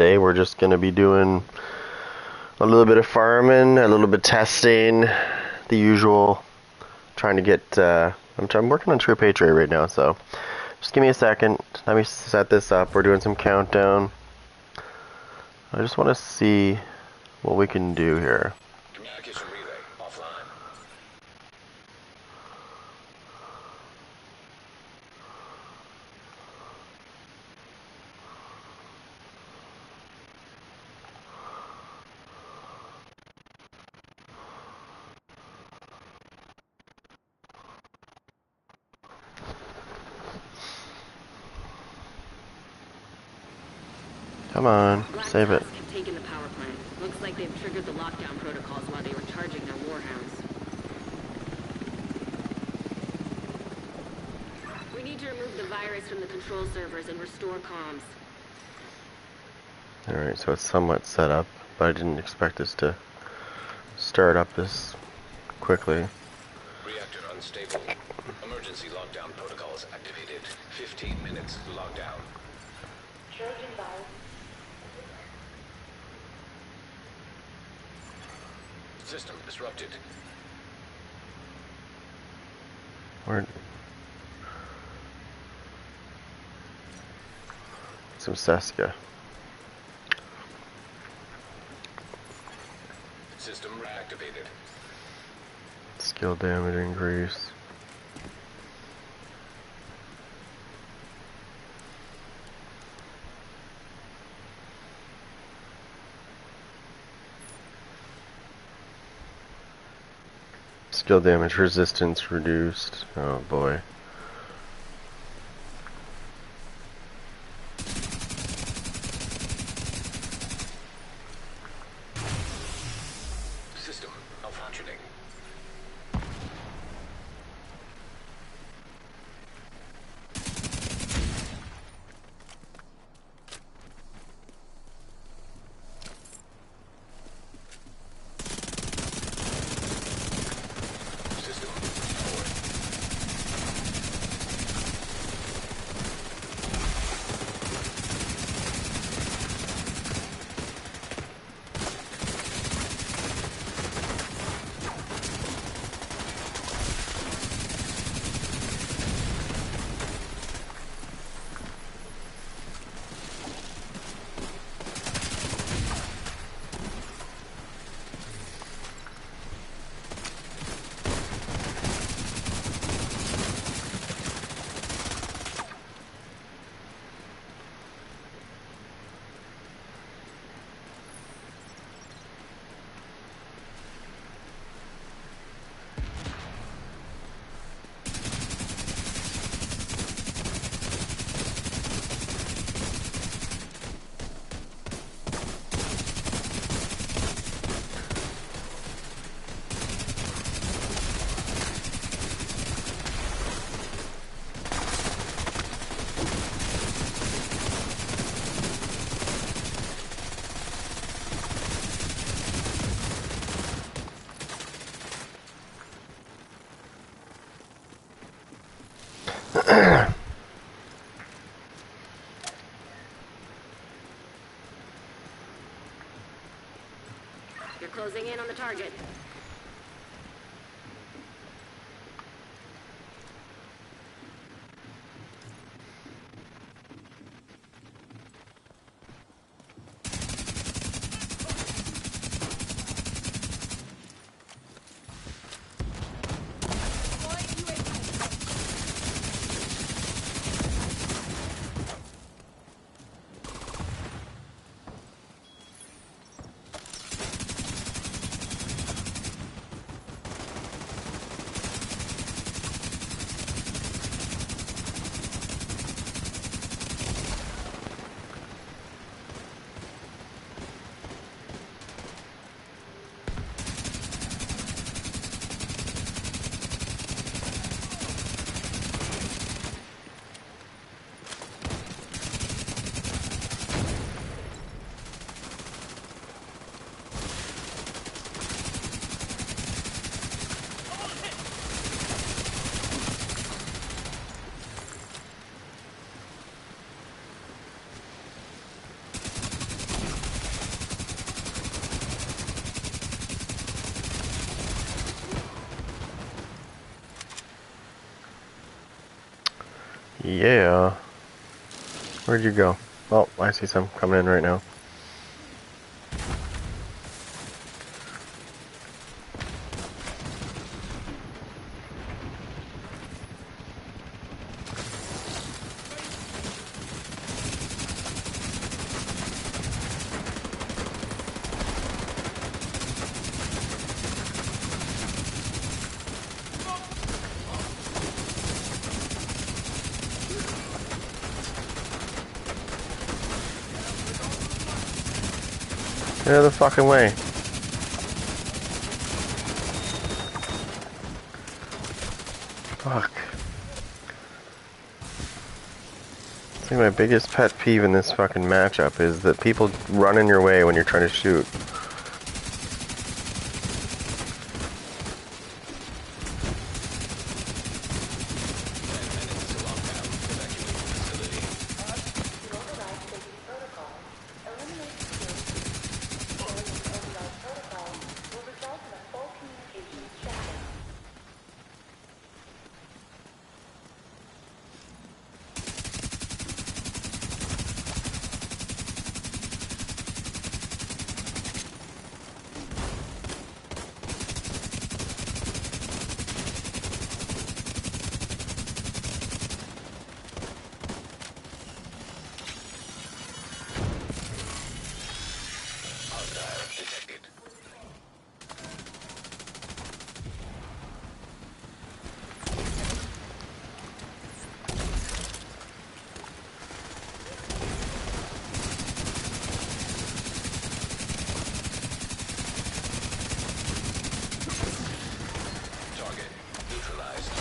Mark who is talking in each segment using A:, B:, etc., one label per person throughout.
A: today we're just going to be doing a little bit of farming, a little bit testing, the usual, trying to get, I'm working on True Patriot right now, so just give me a second, let me set this up. We're doing some countdown. I just want to see what we can do here.
B: Communication relay offline.
A: Come on, save it.
C: Have taken the power plant. Looks like they've triggered the lockdown protocols while they were charging their warhounds. We need to remove the virus from the control servers and restore comms.
A: Alright, so it's somewhat set up, but I didn't expect this to start up this quickly.
B: Reactor unstable. Emergency lockdown protocols activated. 15 minutes lockdown.
D: Trojan virus.
B: System disrupted.
A: Where? Some Seska.
B: System reactivated.
A: Skill damage increase. Skill damage resistance reduced. Oh boy.
B: System malfunctioning. System forward.
C: You're closing in on the target.
A: Yeah. Where'd you go? Oh, I see some coming in right now. Get out of the fucking way. Fuck. I think my biggest pet peeve in this fucking matchup is that people run in your way when you're trying to shoot.
D: To override safety protocols, eliminate security. Failing to override protocols will result in a full communications shutdown.
B: Hostile detected. Target neutralized.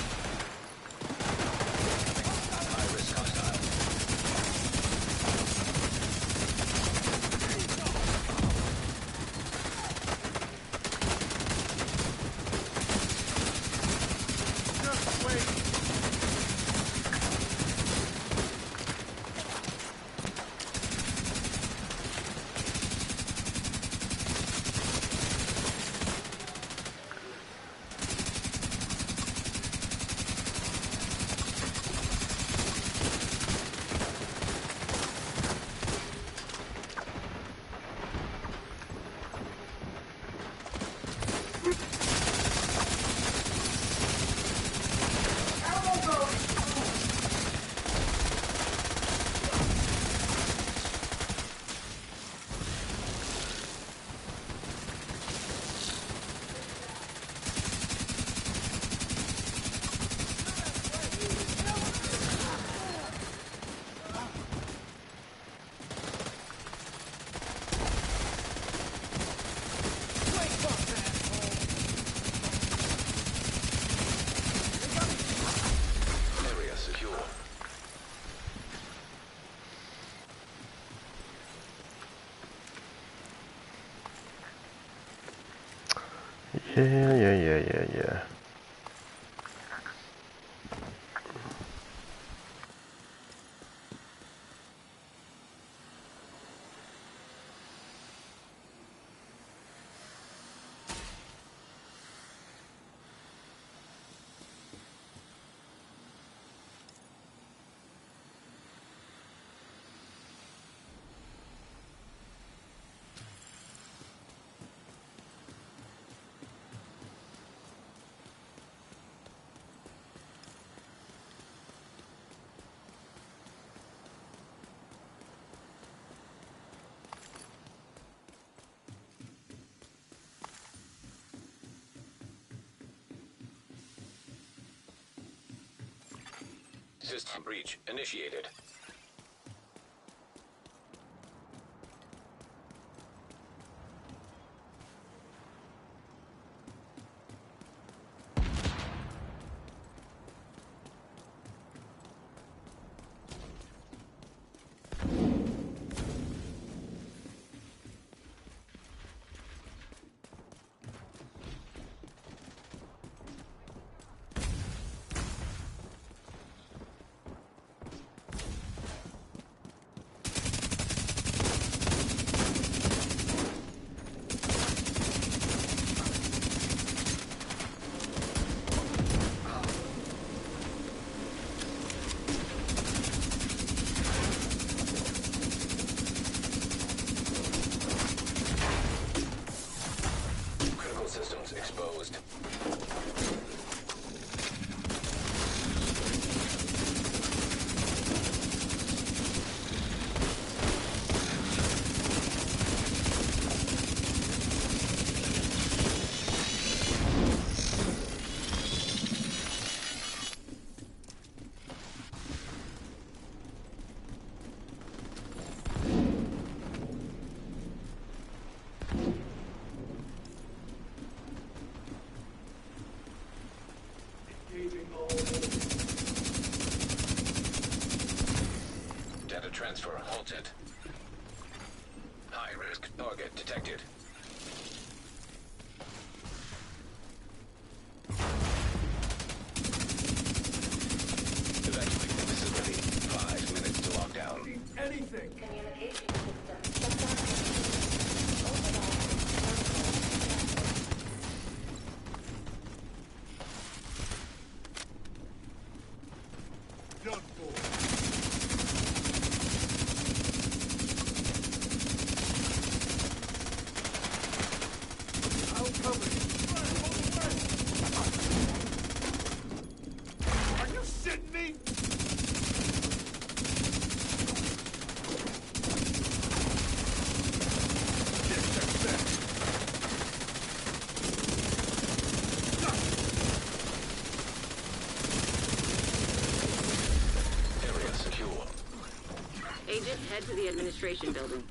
B: High risk hostile. Area secure.
A: Yeah.
B: System breach initiated. High-risk target detected. Evacuate the facility. 5 minutes to lockdown.
E: Anything!
D: Communication system shut down. Override
E: Done for. I'll cover you. Are you shitting me? Get that.
B: Area secure.
C: Agent, head to the administration building.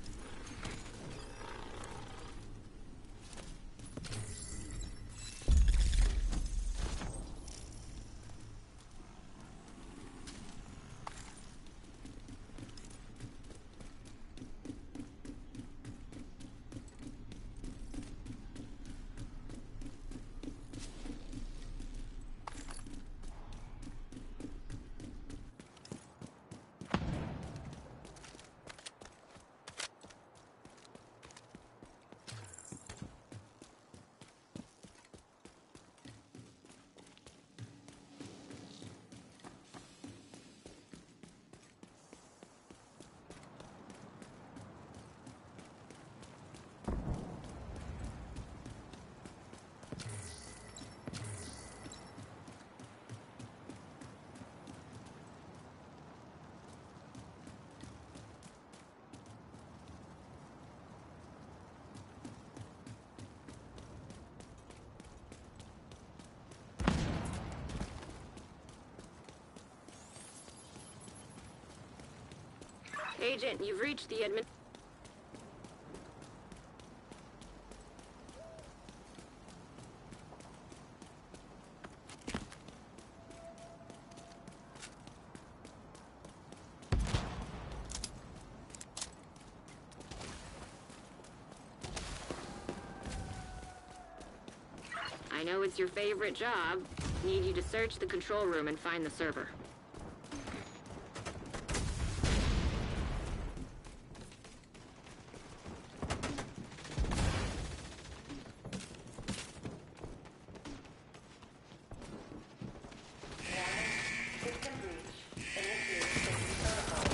C: Agent, you've reached the admin... I know it's your favorite job. Need you to search the control room and find the server.
D: system breach. Initiate safety protocol.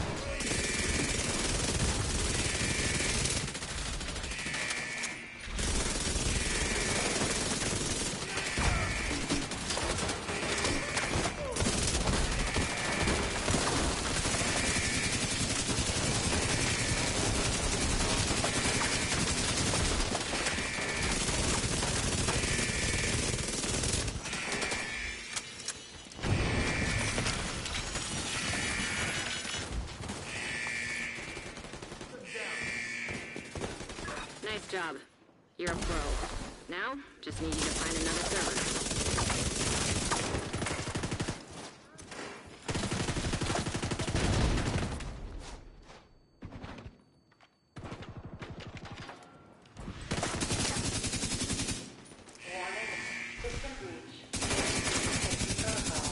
C: Nice job. You're a pro. Now, just need you to find another server.
D: Warning. System breach. Initiate safety protocol.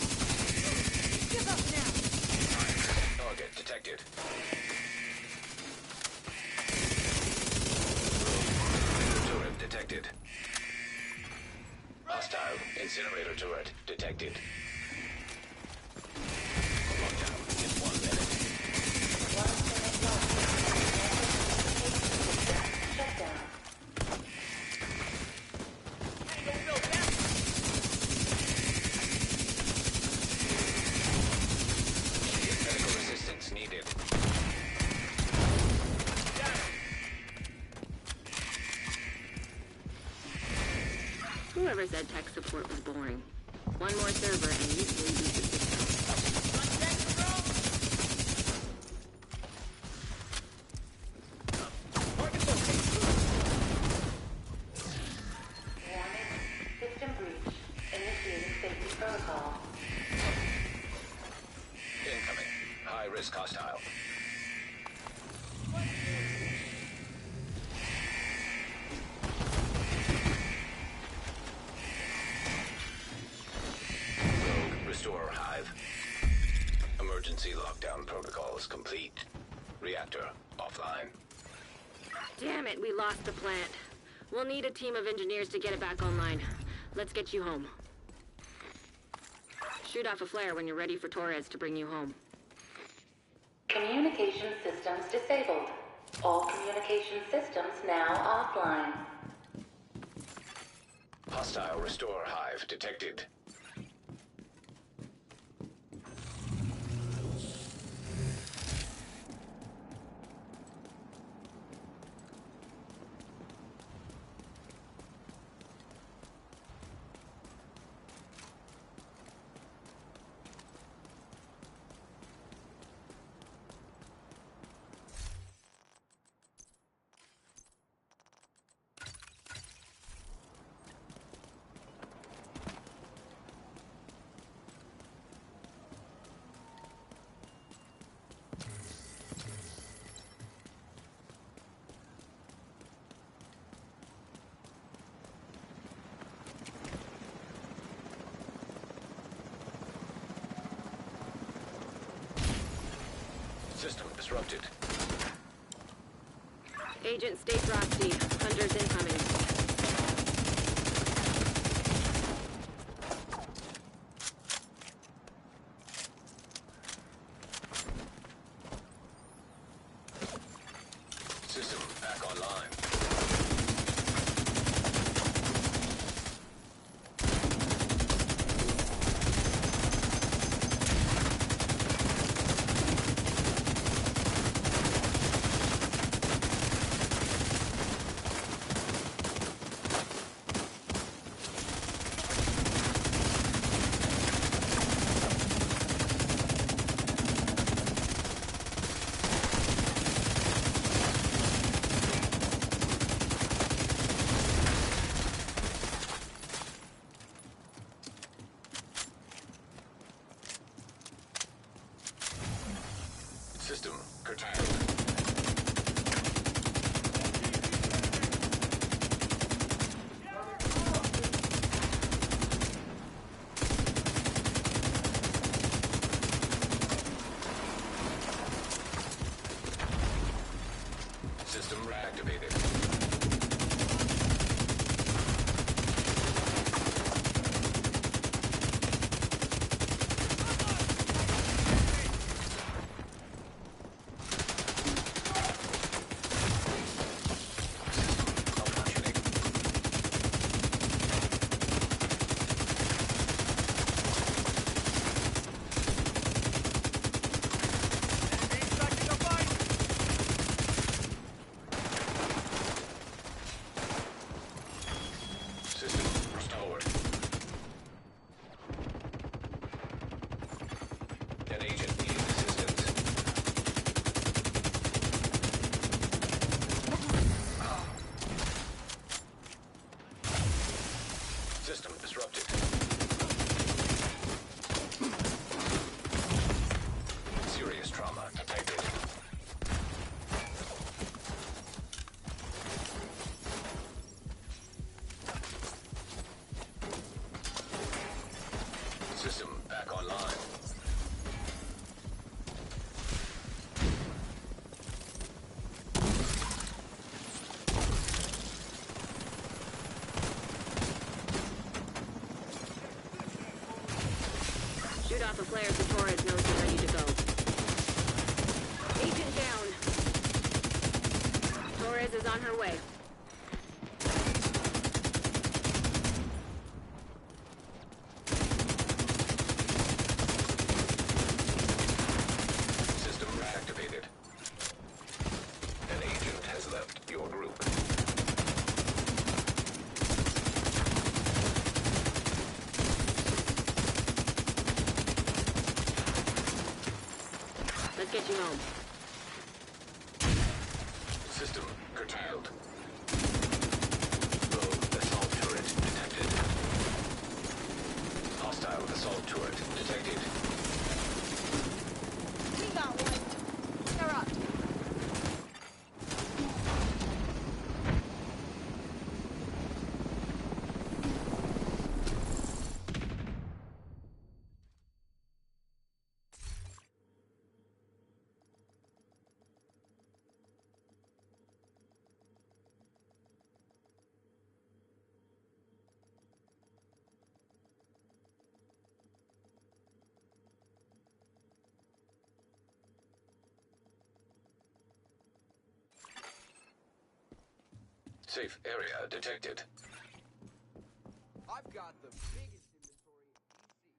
C: Give up now!
B: Target detected. Turret detected. Hostile incinerator turret detected. Lockdown in 1 minute.
D: 1 minute lockdown. Shut down.
B: Medical assistance needed.
C: Whoever said tech support was boring. One more server and you can reboot the system.
D: Warning. System breach. Initiating safety protocol.
B: Incoming. High-risk hostile.
C: Damn it, we lost the plant. We'll need a team of engineers to get it back online. Let's get you home. Shoot off a flare when you're ready for Torres to bring you home.
D: Communication systems disabled. All communication systems now offline.
B: Hostile restore hive detected. System disrupted.
C: Agent, stay frosty. Hunters incoming.
B: System back online. System curtailed. System reactivated. System restored. An agent needs assistance. System disrupted. Serious trauma detected. System back online.
C: Shoot off a flare so Torres knows you're ready to go. Agent down. Torres is on her way.
B: System reactivated. An agent has left your group.
C: Let's get you home.
B: System curtailed. Rogue assault turret detected. Hostile assault turret detected.
F: We got one. They're up.
B: Safe area detected.
E: I've got the biggest inventory in DC.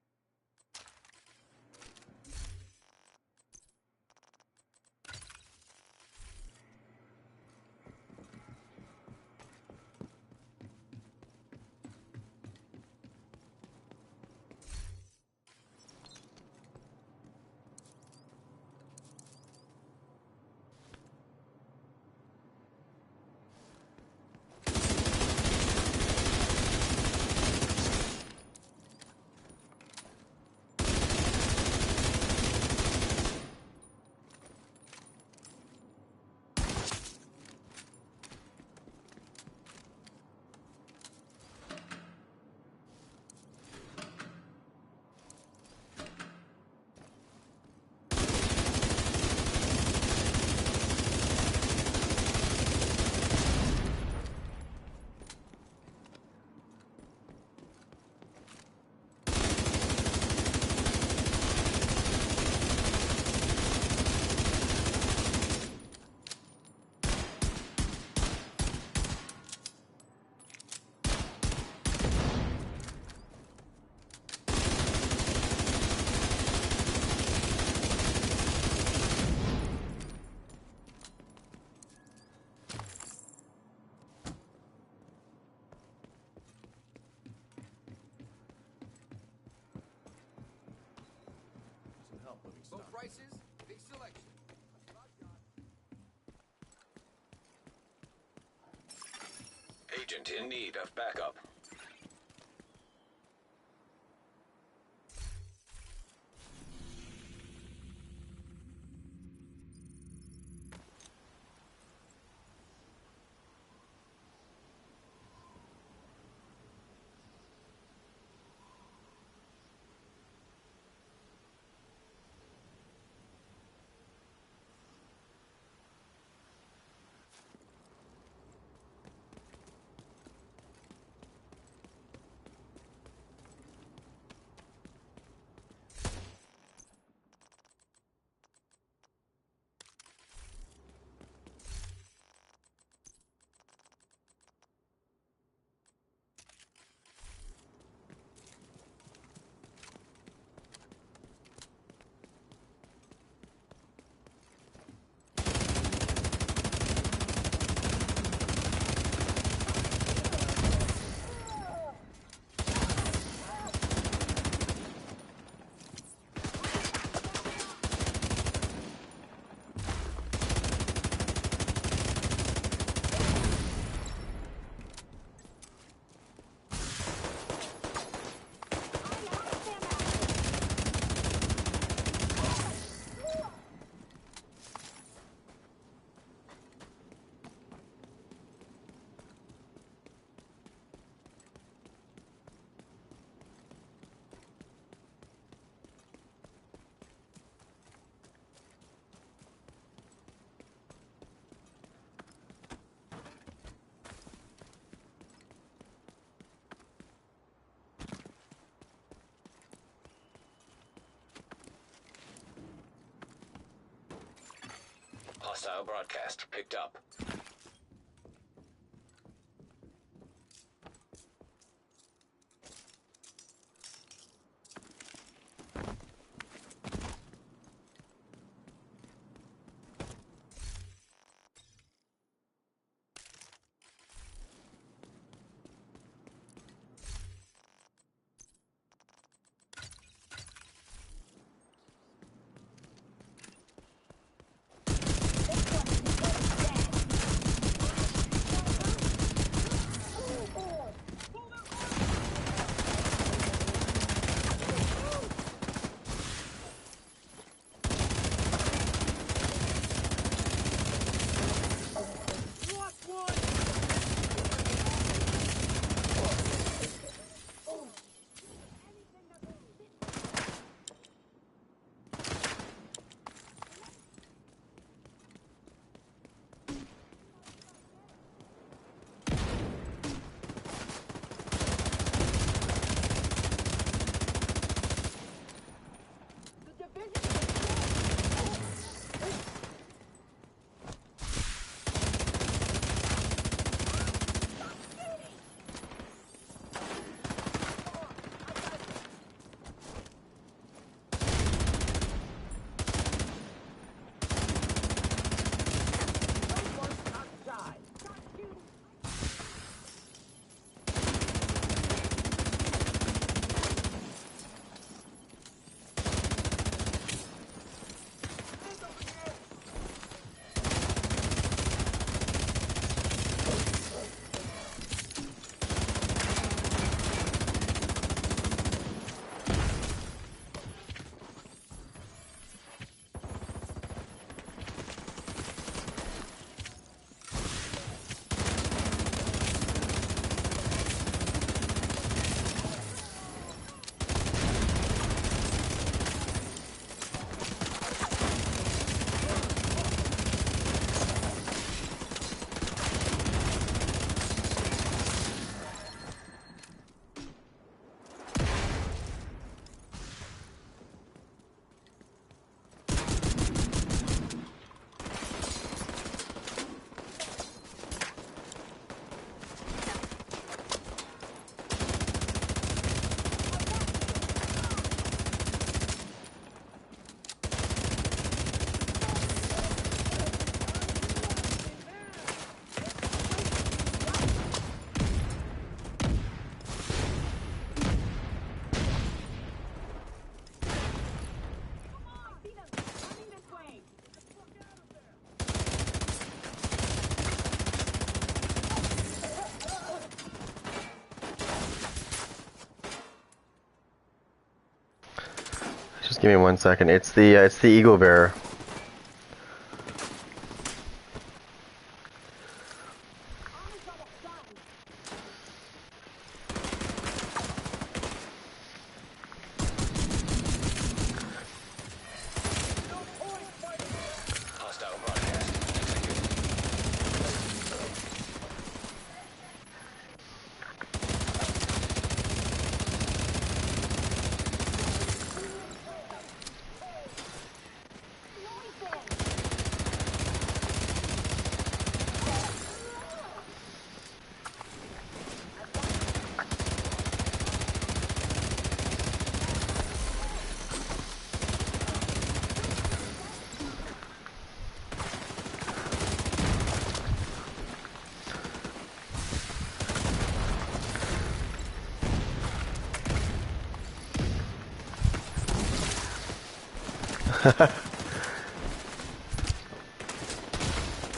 G: Some help moving
E: Low
G: stuff.
E: prices, big selection. That's what I've got.
B: Agent in need of backup. Hostile broadcast picked up.
A: Give me 1 second. It's the Eagle Bearer.
B: Hostile broadcast.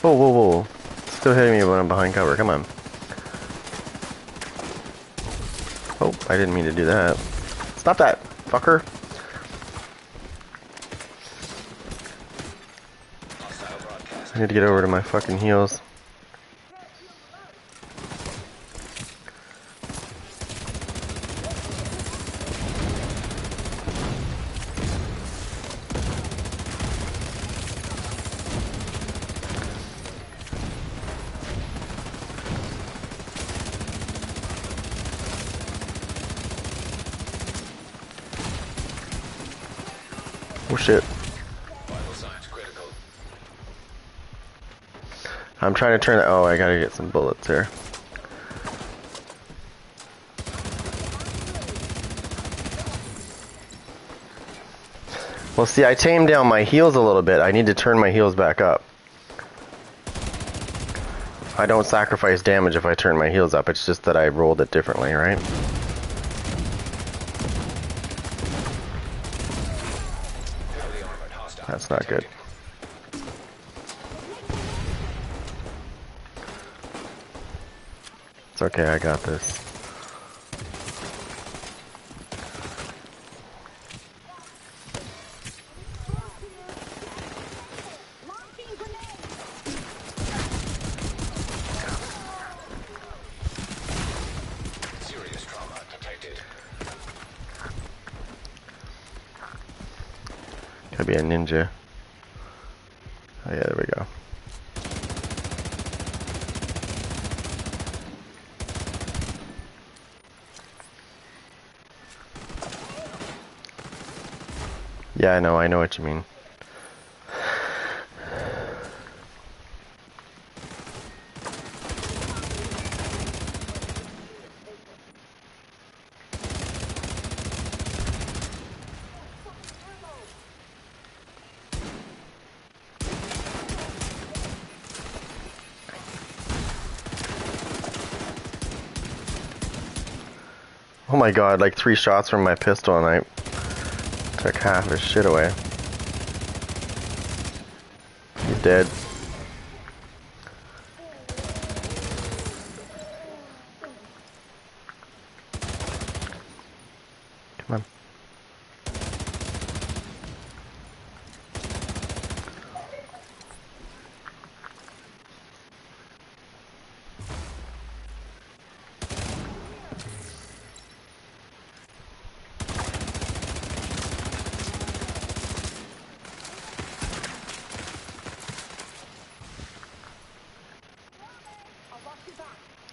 A: Whoa, whoa, whoa. Still hitting me when I'm behind cover. Come on. Oh, I didn't mean to do that. Stop that, fucker.
B: Hostile broadcast.
A: I need to get over to my fucking heels. Oh shit.
B: Vital signs critical.
A: I'm trying to turn that. Oh, I gotta get some bullets here. Well, see, I tamed down my heels a little bit. I need to turn my heels back up. I don't sacrifice damage if I turn my heels up. It's just that I rolled it differently, right?
B: Heavily armored hostile.
A: That's not good. It's okay, I got this.
B: Serious trauma detected.
A: Could be a ninja. Oh yeah, there we go. Yeah, I know what you mean. Oh my god, like 3 shots from my pistol and I took half his shit away. He's dead. Come on.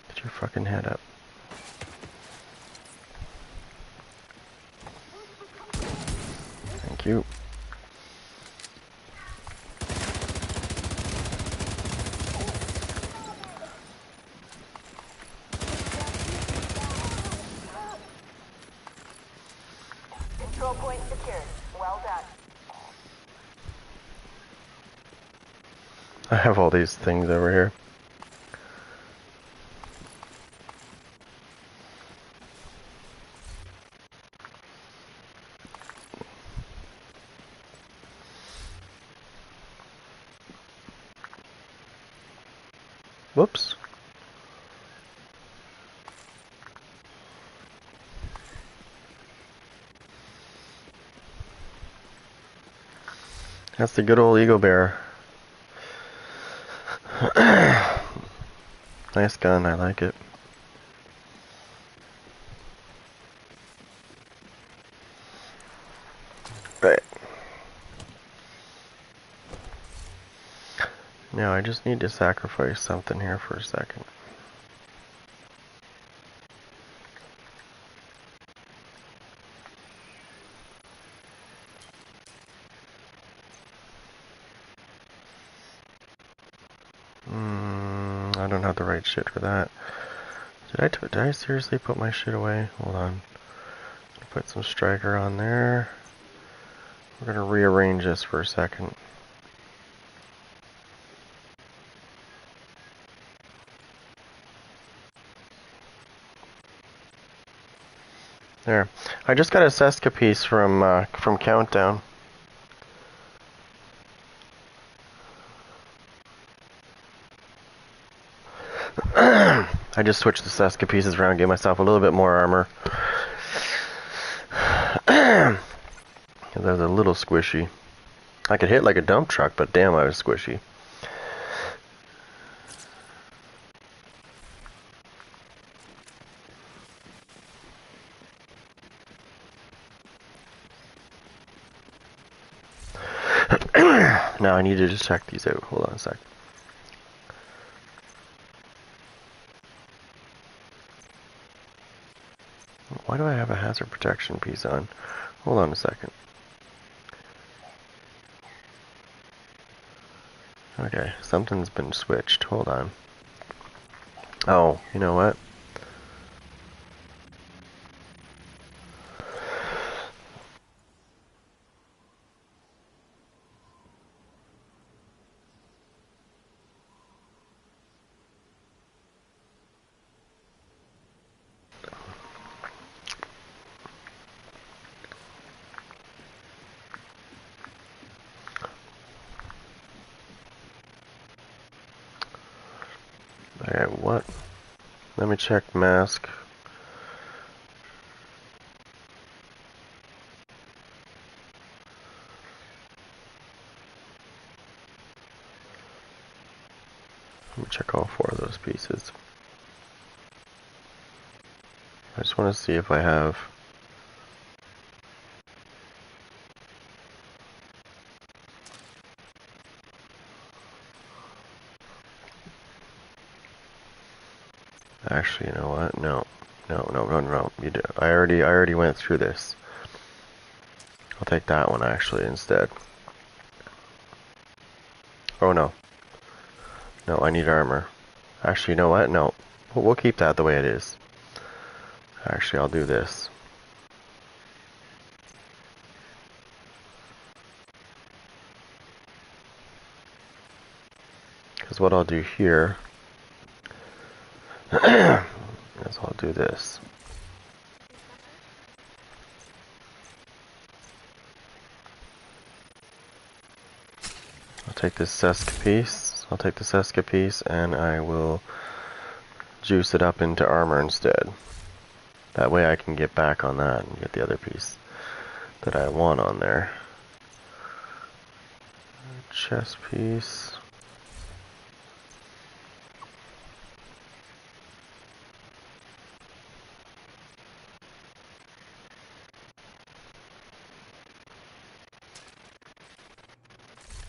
A: Get your fucking head up. Thank you.
D: Control point secured. Well done.
A: I have all these things over here. Whoops. That's the good old Eagle Bear. Nice gun, I like it. Right. Now I just need to sacrifice something here for a second. I don't have the right shit for that. Did I seriously put my shit away? Hold on. Put some striker on there. We're gonna rearrange this for a second. There. I just got a Seska piece from Countdown. I just switched the Seska pieces around, gave myself a little bit more armor. That was a little squishy. I could hit like a dump truck, but damn, I was squishy. Now I need to just check these out. Hold on a sec. Why do I have a hazard protection piece on? Hold on a second. Okay, something's been switched. Hold on. Oh, you know what? Alright, what? Let me check mask. Let me check all 4 of those pieces. I just want to see if I have... Actually, you know what? No. No. You do. I already went through this. I'll take that one actually instead. Oh no. No, I need armor. Actually, you know what? No. We'll keep that the way it is. Actually, I'll do this. Because what I'll do here is I'll do this. I'll take this Seska piece. I'll take the Seska piece and I will juice it up into armor instead. That way I can get back on that and get the other piece that I want on there. Chest piece.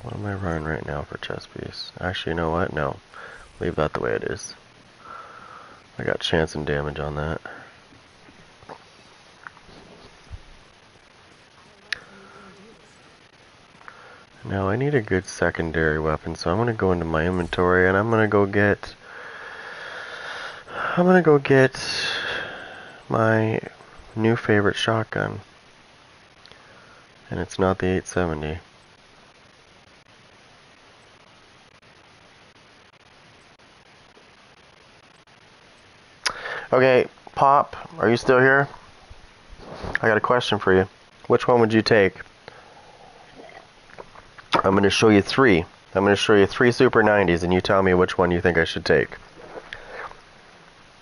A: What am I running right now for chest piece? Actually, you know what? No. Leave that the way it is. I got chance and damage on that. Now I need a good secondary weapon, so I'm gonna go into my inventory and I'm gonna go get my new favorite shotgun. And it's not the 870. Okay, Pop, are you still here? I got a question for you. Which one would you take? I'm going to show you 3. I'm going to show you 3 Super 90s, and you tell me which one you think I should take.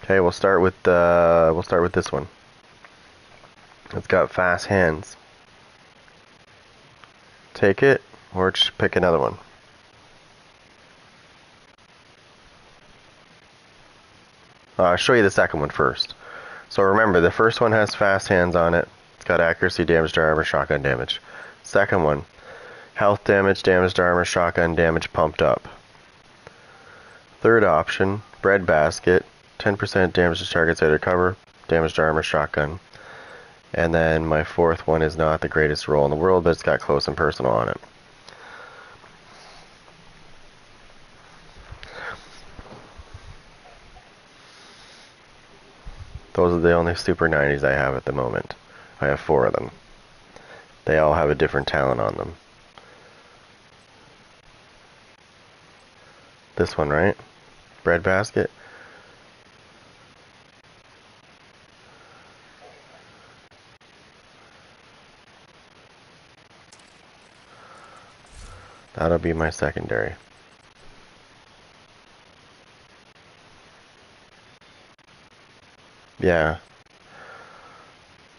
A: Okay, we'll start with this one. It's got fast hands. Take it. Or just pick another one. I'll show you the second one first. So remember, the first one has fast hands on it. It's got accuracy, damage to armor, shotgun damage. Second one, health damage, damage to armor, shotgun damage pumped up. Third option, bread basket, 10% damage to targets out of cover, damage to armor, shotgun. And then my fourth one is not the greatest roll in the world, but it's got close and personal on it. Those are the only Super 90s I have at the moment. I have 4 of them. They all have a different talent on them. This one, right? Bread basket. That'll be my secondary. Yeah.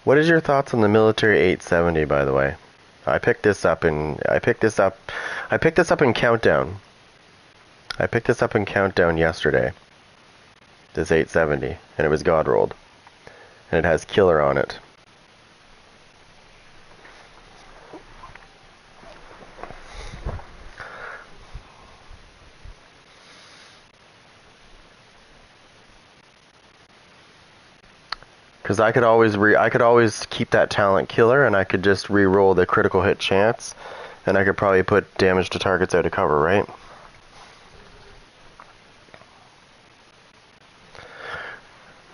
A: What is your thoughts on the military 870, by the way? I picked this up in Countdown. I picked this up in Countdown yesterday. This 870, and it was God rolled. And it has killer on it. Because I could always keep that talent killer, and I could just re-roll the critical hit chance, and I could probably put damage to targets out of cover, right?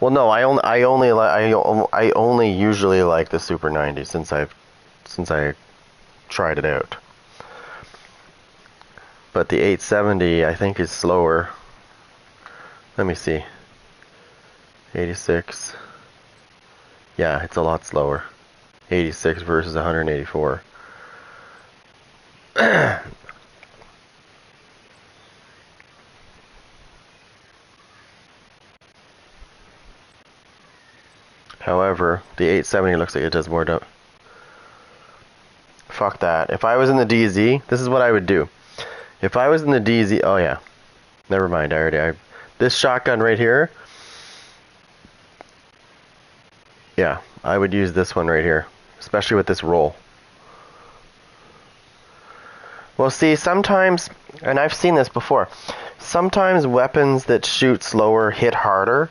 A: Well, no, I only usually like the Super 90 since I tried it out. But the 870 I think is slower. Let me see. 86. Yeah, it's a lot slower. 86 versus 184. However, the 870 looks like it does more. Fuck that. If I was in the DZ, this is what I would do. If I was in the DZ, oh yeah. Never mind, this shotgun right here. Yeah, I would use this one right here, especially with this roll. Well, see, sometimes, and I've seen this before, sometimes weapons that shoot slower hit harder,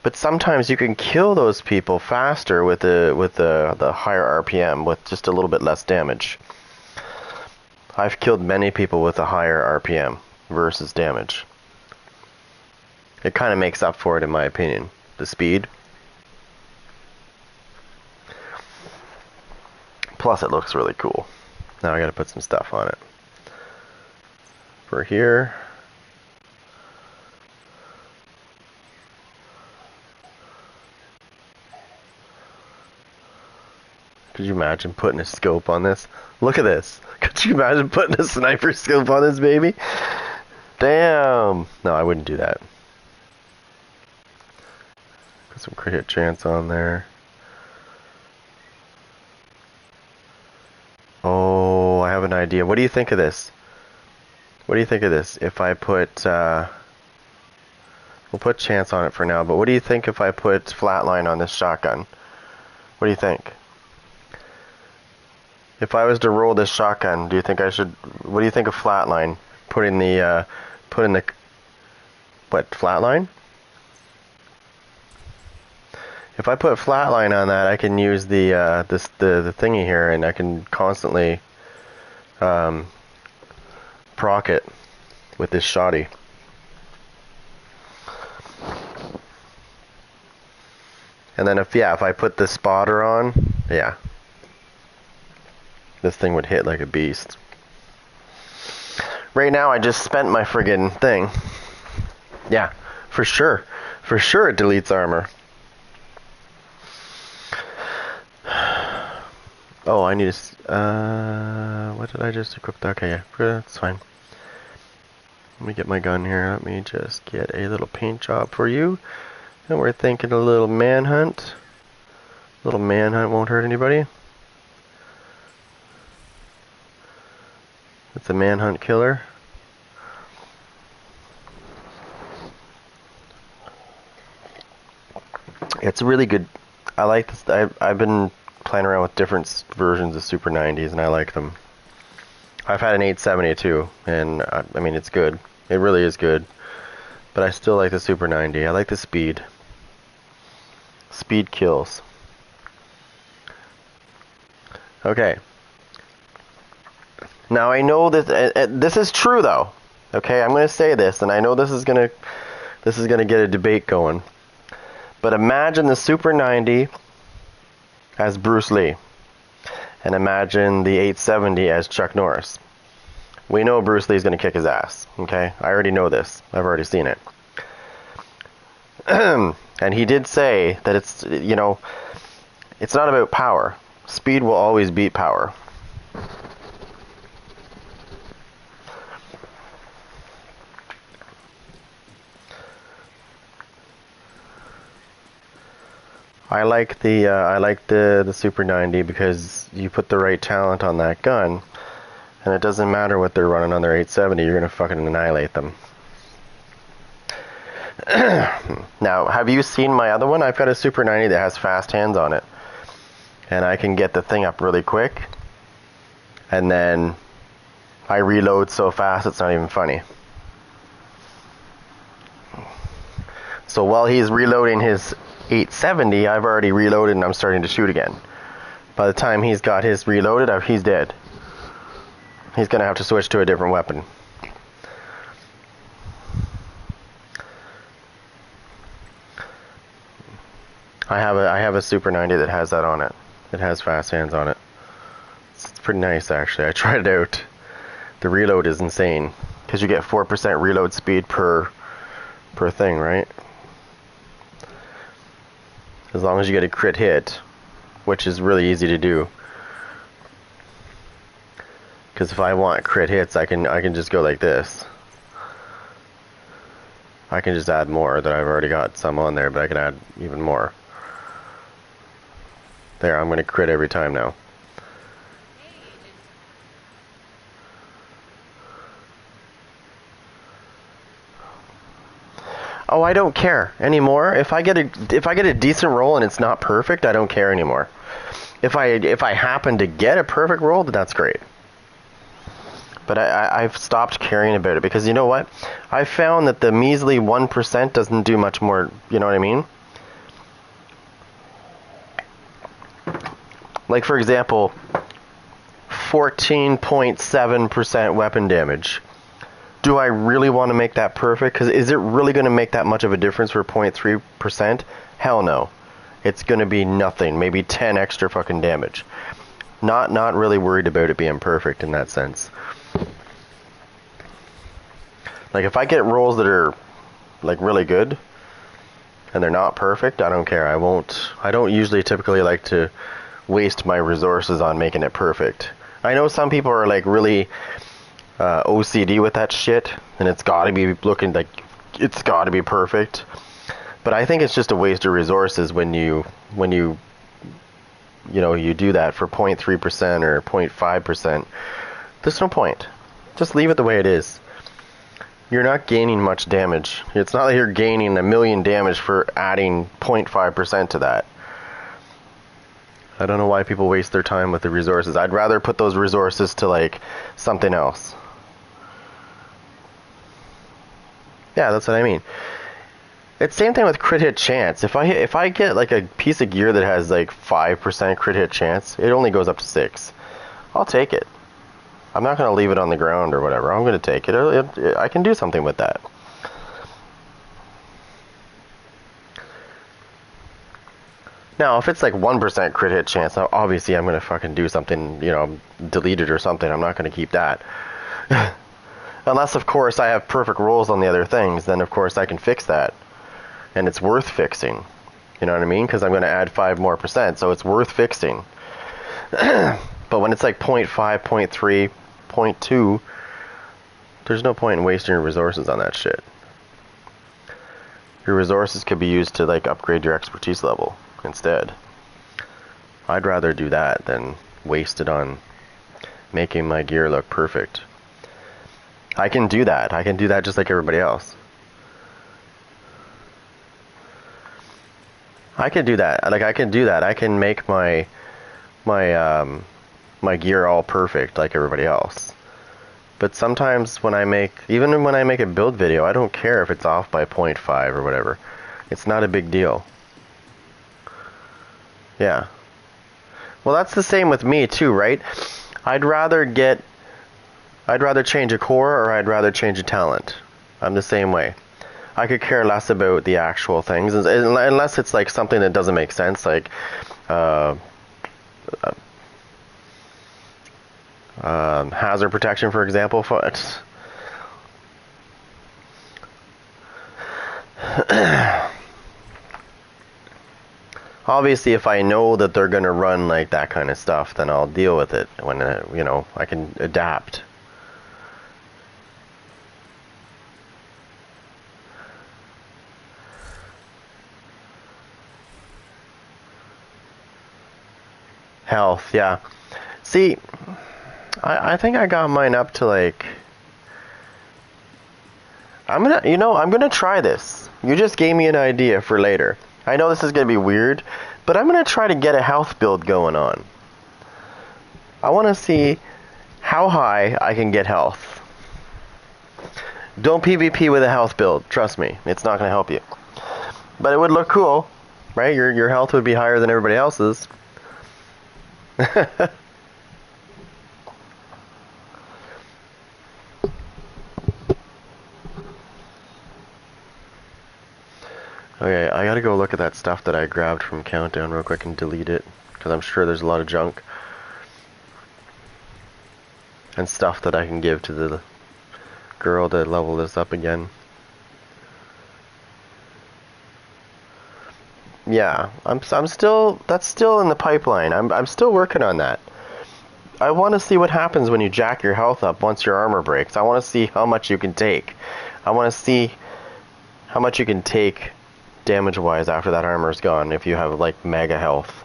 A: but sometimes you can kill those people faster with the higher RPM with just a little bit less damage. I've killed many people with a higher RPM versus damage. It kind of makes up for it in my opinion. The speed. Plus it looks really cool. Now I gotta put some stuff on it. For here. Could you imagine putting a scope on this? Look at this. Could you imagine putting a sniper scope on this baby? Damn. No, I wouldn't do that. Put some crit hit chance on there. Oh, I have an idea. What do you think of this? What do you think of this? If I put, we'll put chance on it for now, but what do you think if I put flatline on this shotgun? What do you think? If I was to roll this shotgun, do you think I should, what do you think of flatline? Putting the, what, flatline? If I put flatline on that, I can use the the thingy here, and I can constantly proc it with this shotty. And then if I put the spotter on, yeah, this thing would hit like a beast. Right now, I just spent my friggin' thing. Yeah, for sure it deletes armor. Oh, I need to, what did I just equip? Okay, yeah, that's fine. Let me get my gun here. Let me just get a little paint job for you. And we're thinking a little manhunt. Little manhunt won't hurt anybody. It's a manhunt killer. It's really good. I like this. I've been playing around with different versions of Super 90s, and I like them. I've had an 870 too, and I mean, it's good. It really is good. But I still like the Super 90. I like the speed. Speed kills. Okay. Now I know that this is true though. Okay, I'm going to say this, and I know this is going to get a debate going. But imagine the Super 90 as Bruce Lee, and imagine the 870 as Chuck Norris. We know Bruce Lee's going to kick his ass. Okay, I already know this. I've already seen it. And he did say that it's, you know, it's not about power. Speed will always beat power. I like the Super 90 because you put the right talent on that gun, and it doesn't matter what they're running on their 870. You're gonna fucking annihilate them. Now, have you seen my other one? I've got a Super 90 that has fast hands on it, and I can get the thing up really quick, and then I reload so fast it's not even funny. So while he's reloading his 870, I've already reloaded and I'm starting to shoot again. By the time he's got his reloaded, he's dead. He's gonna have to switch to a different weapon. I have a Super 90 that has that on it. It has fast hands on it. It's pretty nice actually. I tried it out. The reload is insane because you get 4% reload speed per thing, right? As long as you get a crit hit, which is really easy to do. Because if I want crit hits, I can just go like this. I can just add more. That I've already got some on there, but I can add even more. There, I'm going to crit every time now. Oh, I don't care anymore. If I get a decent roll and it's not perfect, I don't care anymore. If I happen to get a perfect roll, then that's great. But I've stopped caring about it because you know what? I found that the measly 1% doesn't do much more. You know what I mean? Like for example, 14.7% weapon damage. Do I really want to make that perfect? Because is it really going to make that much of a difference for 0.3%? Hell no. It's going to be nothing. Maybe 10 extra fucking damage. Not really worried about it being perfect in that sense. Like if I get rolls that are like really good and they're not perfect, I don't care. I don't usually typically like to waste my resources on making it perfect. I know some people are like really OCD with that shit, and it's got to be looking like it's got to be perfect. But I think it's just a waste of resources when you do that for 0.3% or 0.5%. There's no point. Just leave it the way it is. You're not gaining much damage. It's not like you're gaining 1,000,000 damage for adding 0.5% to that. I don't know why people waste their time with the resources. I'd rather put those resources to like something else. Yeah, that's what I mean. It's same thing with crit hit chance. If I get like a piece of gear that has like 5% crit hit chance, it only goes up to 6. I'll take it. I'm not going to leave it on the ground or whatever. I'm going to take it. I can do something with that. Now, if it's like 1% crit hit chance, obviously I'm going to fucking do something, delete it or something. I'm not going to keep that. Unless, of course, I have perfect rolls on the other things, then, of course, I can fix that. And it's worth fixing. You know what I mean? Because I'm going to add 5 more %, so it's worth fixing. But when it's like 0.5, 0.3, 0.2, there's no point in wasting your resources on that shit. Your resources could be used to, like, upgrade your expertise level instead. I'd rather do that than waste it on making my gear look perfect. I can do that. I can do that just like everybody else. I can do that. Like, I can do that. I can make my my gear all perfect like everybody else. But sometimes when I make, even when I make a build video, I don't care if it's off by 0.5 or whatever. It's not a big deal. Yeah. Well, that's the same with me too, right? I'd rather change a core, or I'd rather change a talent. I'm the same way. I could care less about the actual things, unless it's like something that doesn't make sense, like hazard protection, for example. Obviously, if I know that they're going to run like that kind of stuff, then I'll deal with it when, I can adapt. Health, yeah. See, I think I got mine up to like... I'm gonna try this. You just gave me an idea for later. I know this is gonna be weird, but I'm gonna try to get a health build going on. I want to see how high I can get health. Don't PvP with a health build. Trust me, it's not gonna help you. But it would look cool, right? Your health would be higher than everybody else's. Okay, I gotta go look at that stuff that I grabbed from Countdown real quick and delete it, because I'm sure there's a lot of junk and stuff that I can give to the girl to level this up again. Yeah, I'm still, that's still in the pipeline. I'm still working on that. I want to see what happens when you jack your health up once your armor breaks. I want to see how much you can take. I want to see how much you can take damage-wise after that armor's gone, if you have like mega health.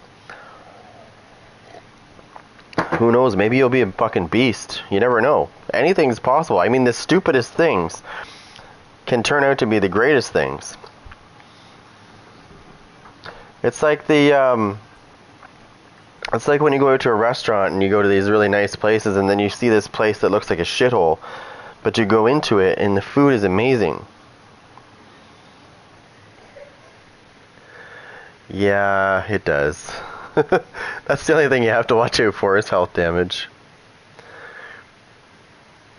A: Who knows, maybe you'll be a fucking beast. You never know. Anything's possible. I mean, the stupidest things can turn out to be the greatest things. It's like it's like when you go out to a restaurant and you go to these really nice places, and then you see this place that looks like a shithole, but you go into it and the food is amazing. Yeah, it does. That's the only thing you have to watch out for, is health damage.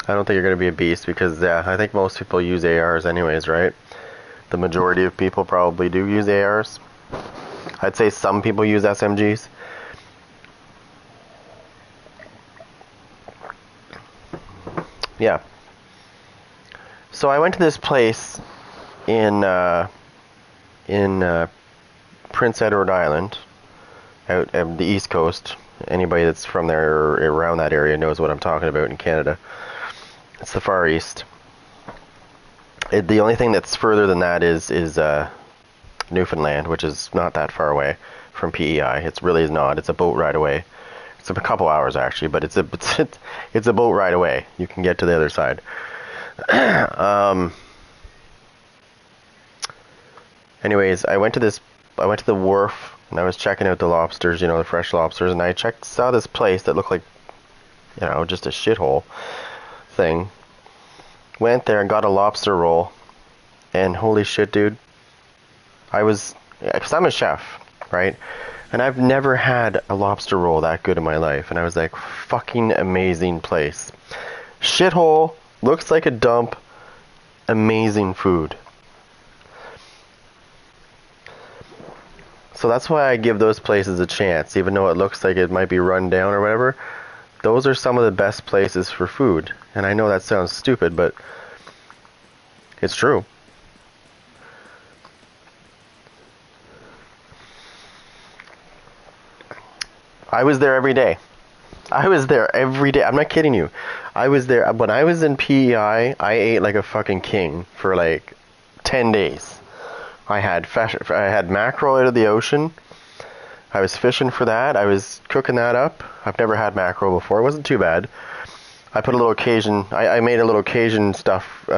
A: I don't think you're going to be a beast, because I think most people use ARs anyways, right? The majority of people probably do use ARs. I'd say some people use SMGs. Yeah. So I went to this place in Prince Edward Island, out at the East Coast. Anybody that's from there or around that area knows what I'm talking about in Canada. It's the Far East. The only thing that's further than that is Newfoundland, which is not that far away from PEI. It really is not. It's a boat ride away. It's a couple hours actually, but it's a boat ride away. You can get to the other side. Anyways, I went to the wharf and I was checking out the lobsters, the fresh lobsters, and I saw this place that looked like, just a shithole thing. Went there and got a lobster roll, and holy shit, dude. Because I'm a chef, right? And I've never had a lobster roll that good in my life, and I was like, fucking amazing place. Shithole, looks like a dump, amazing food. So that's why I give those places a chance, even though it looks like it might be run down or whatever. Those are some of the best places for food. And I know that sounds stupid, but it's true. I was there every day. I'm not kidding you. I was there. When I was in PEI, I ate like a fucking king for like 10 days. I had mackerel out of the ocean. I was fishing for that. I was cooking that up. I've never had mackerel before. It wasn't too bad. I put a little Cajun. I made a little Cajun stuff.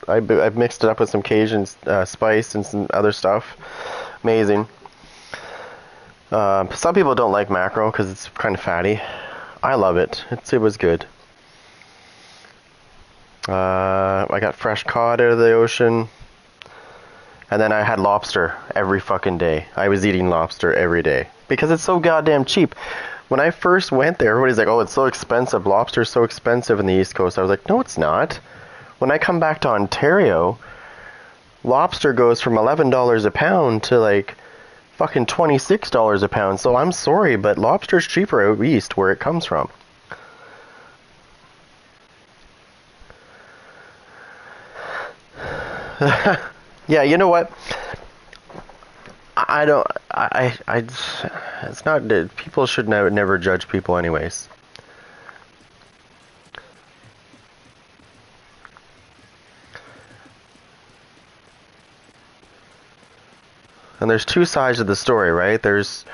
A: I've mixed it up with some Cajun spice and some other stuff. Amazing. Some people don't like mackerel because it's kind of fatty. I love it. It was good. I got fresh cod out of the ocean. And then I had lobster every fucking day. I was eating lobster every day. Because it's so goddamn cheap. When I first went there, everybody's like, oh, it's so expensive. Lobster's so expensive in the East Coast. I was like, no, it's not. When I come back to Ontario, lobster goes from $11 a pound to like fucking $26 a pound. So I'm sorry, but lobster's cheaper out east where it comes from. Yeah, you know what? It's not, people should never judge people anyways. And there's two sides of the story, right? There's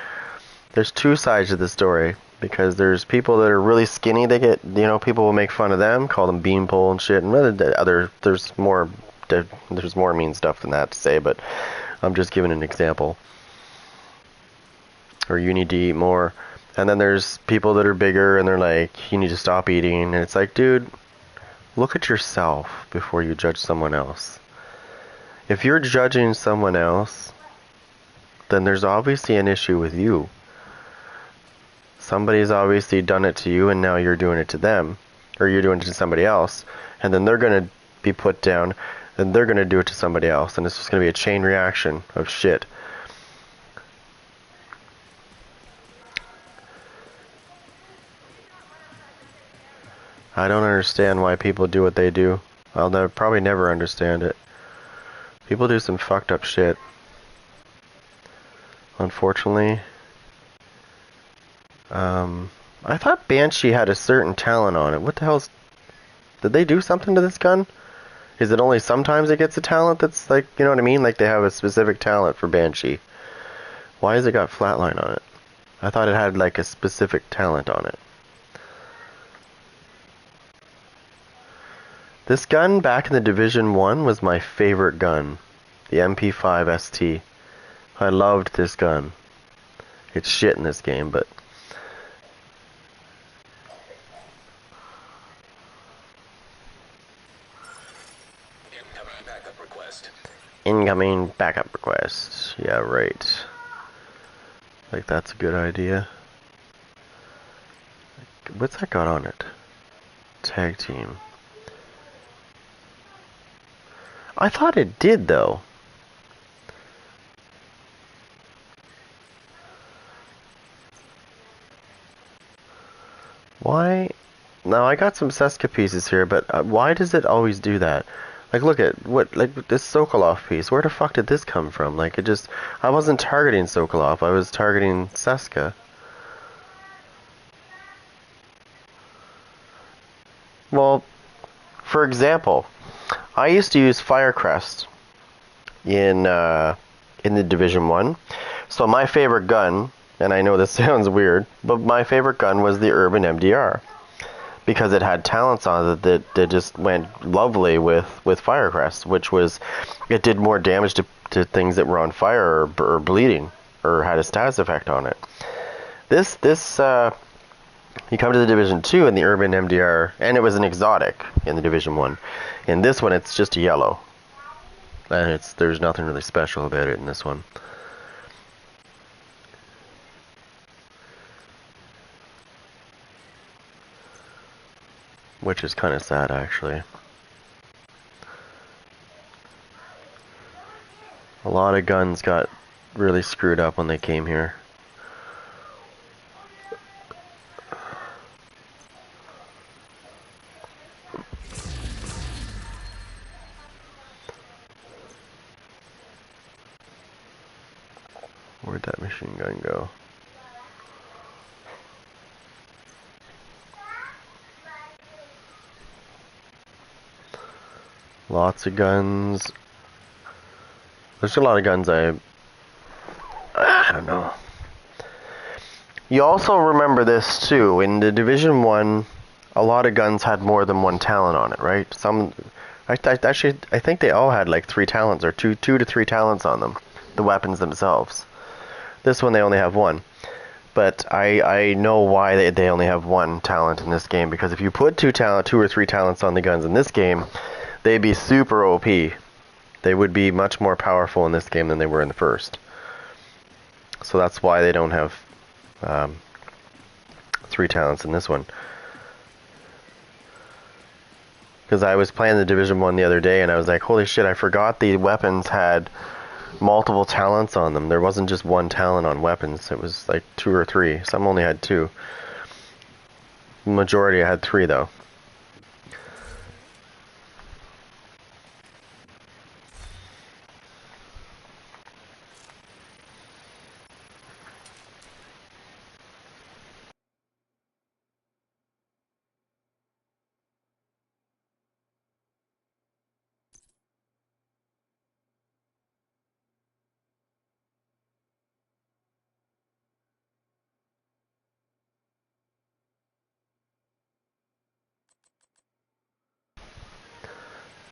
A: two sides of the story. Because there's people that are really skinny, they get, people will make fun of them, call them beanpole and shit, and there's more mean stuff than that to say, but I'm just giving an example. Or you need to eat more. And then there's people that are bigger and they're like, you need to stop eating. And it's like, dude, look at yourself before you judge someone else. If you're judging someone else, then there's obviously an issue with you. Somebody's obviously done it to you and now you're doing it to them. Or you're doing it to somebody else. And then they're going to be put down. And they're going to do it to somebody else. And it's just going to be a chain reaction of shit. I don't understand why people do what they do. I'll probably never understand it. People do some fucked up shit. Unfortunately. I thought Banshee had a certain talent on it. What the hell's... Did they do something to this gun? Is it only sometimes it gets a talent that's like, you know what I mean? Like they have a specific talent for Banshee. Why has it got flatline on it? I thought it had like a specific talent on it. This gun back in the Division 1 was my favorite gun. The MP5 ST. I loved this gun. It's shit in this game, but...
B: Incoming backup request.
A: Incoming backup request. Yeah, right. Like, that's a good idea. What's that got on it? Tag team. I thought it did, though. Why? Now, I got some Seska pieces here, but why does it always do that? Like, look at, this Sokolov piece. Where the fuck did this come from? Like, it just, I wasn't targeting Sokolov, I was targeting Seska. Well, for example, I used to use Firecrest in the Division 1. So my favorite gun, and I know this sounds weird, but my favorite gun was the Urban MDR. Because it had talents on it that just went lovely with Firecrest, which was, it did more damage to things that were on fire or bleeding, or had a status effect on it. You come to the Division 2 in the Urban MDR, and it was an exotic in the Division 1. In this one, it's just a yellow. And there's nothing really special about it in this one. Which is kind of sad, actually. A lot of guns got really screwed up when they came here. Where'd that machine gun go? Lots of guns. There's a lot of guns I don't know. You also remember this too. In the Division 1, a lot of guns had more than one talent on it, right? I think they all had like 3 talents or two to 3 talents on them, the weapons themselves. This one they only have 1. But I know why they only have 1 talent in this game, because if you put 2 or 3 talents on the guns in this game, they'd be super OP. They would be much more powerful in this game than they were in the first. So that's why they don't have 3 talents in this one. Because I was playing the Division 1 the other day and I was like, holy shit, I forgot the weapons had multiple talents on them. There wasn't just 1 talent on weapons. It was like 2 or 3. Some only had 2. The majority had 3 though.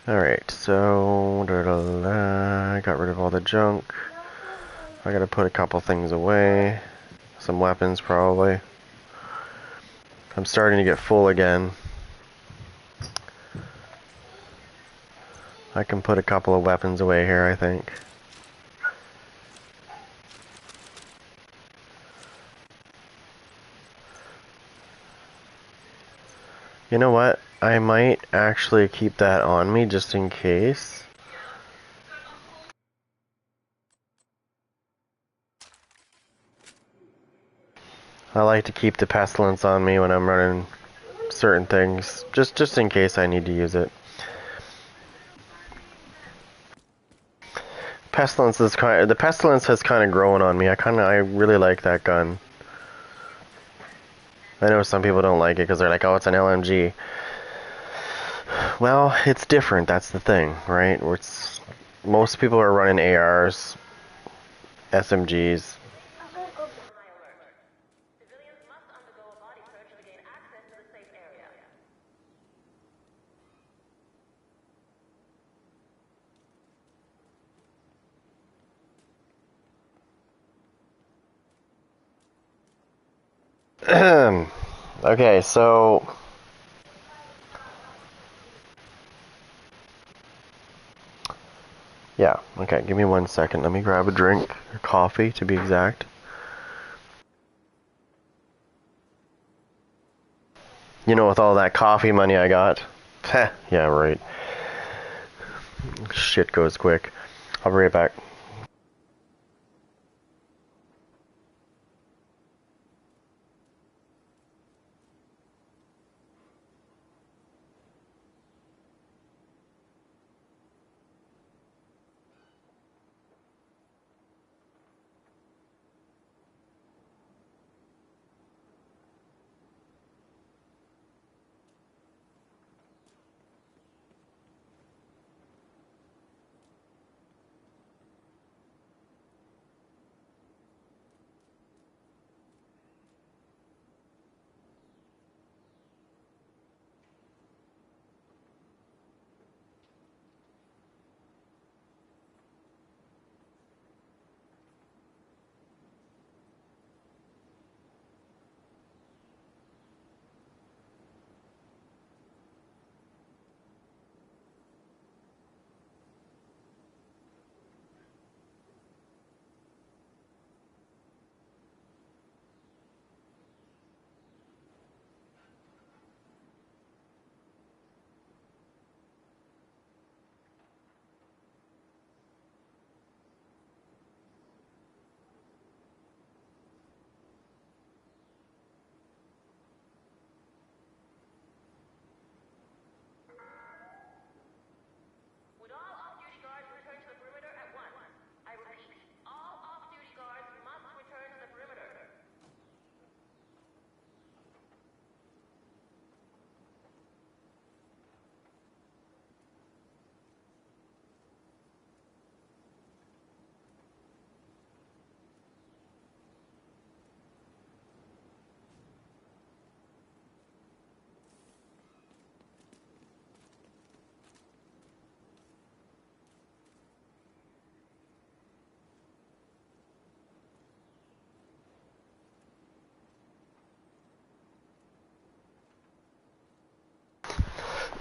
A: Alright, so I got rid of all the junk. I gotta put a couple things away. Some weapons probably. I'm starting to get full again. I can put a couple of weapons away here, I think. You know what? I might actually keep that on me just in case. I like to keep the pestilence on me when I'm running certain things, just in case I need to use it. The pestilence has kind of grown on me. I really like that gun. I know some people don't like it because they're like, oh, it's an LMG. Well, it's different. That's the thing, right? Most people are running ARs, SMGs.
D: Civilians must undergo a body search to gain access to the safe area.
A: Okay, so yeah, okay, give me 1 second. Let me grab a drink, or coffee to be exact. You know, with all that coffee money I got. Heh, yeah, right. Shit goes quick. I'll be right back.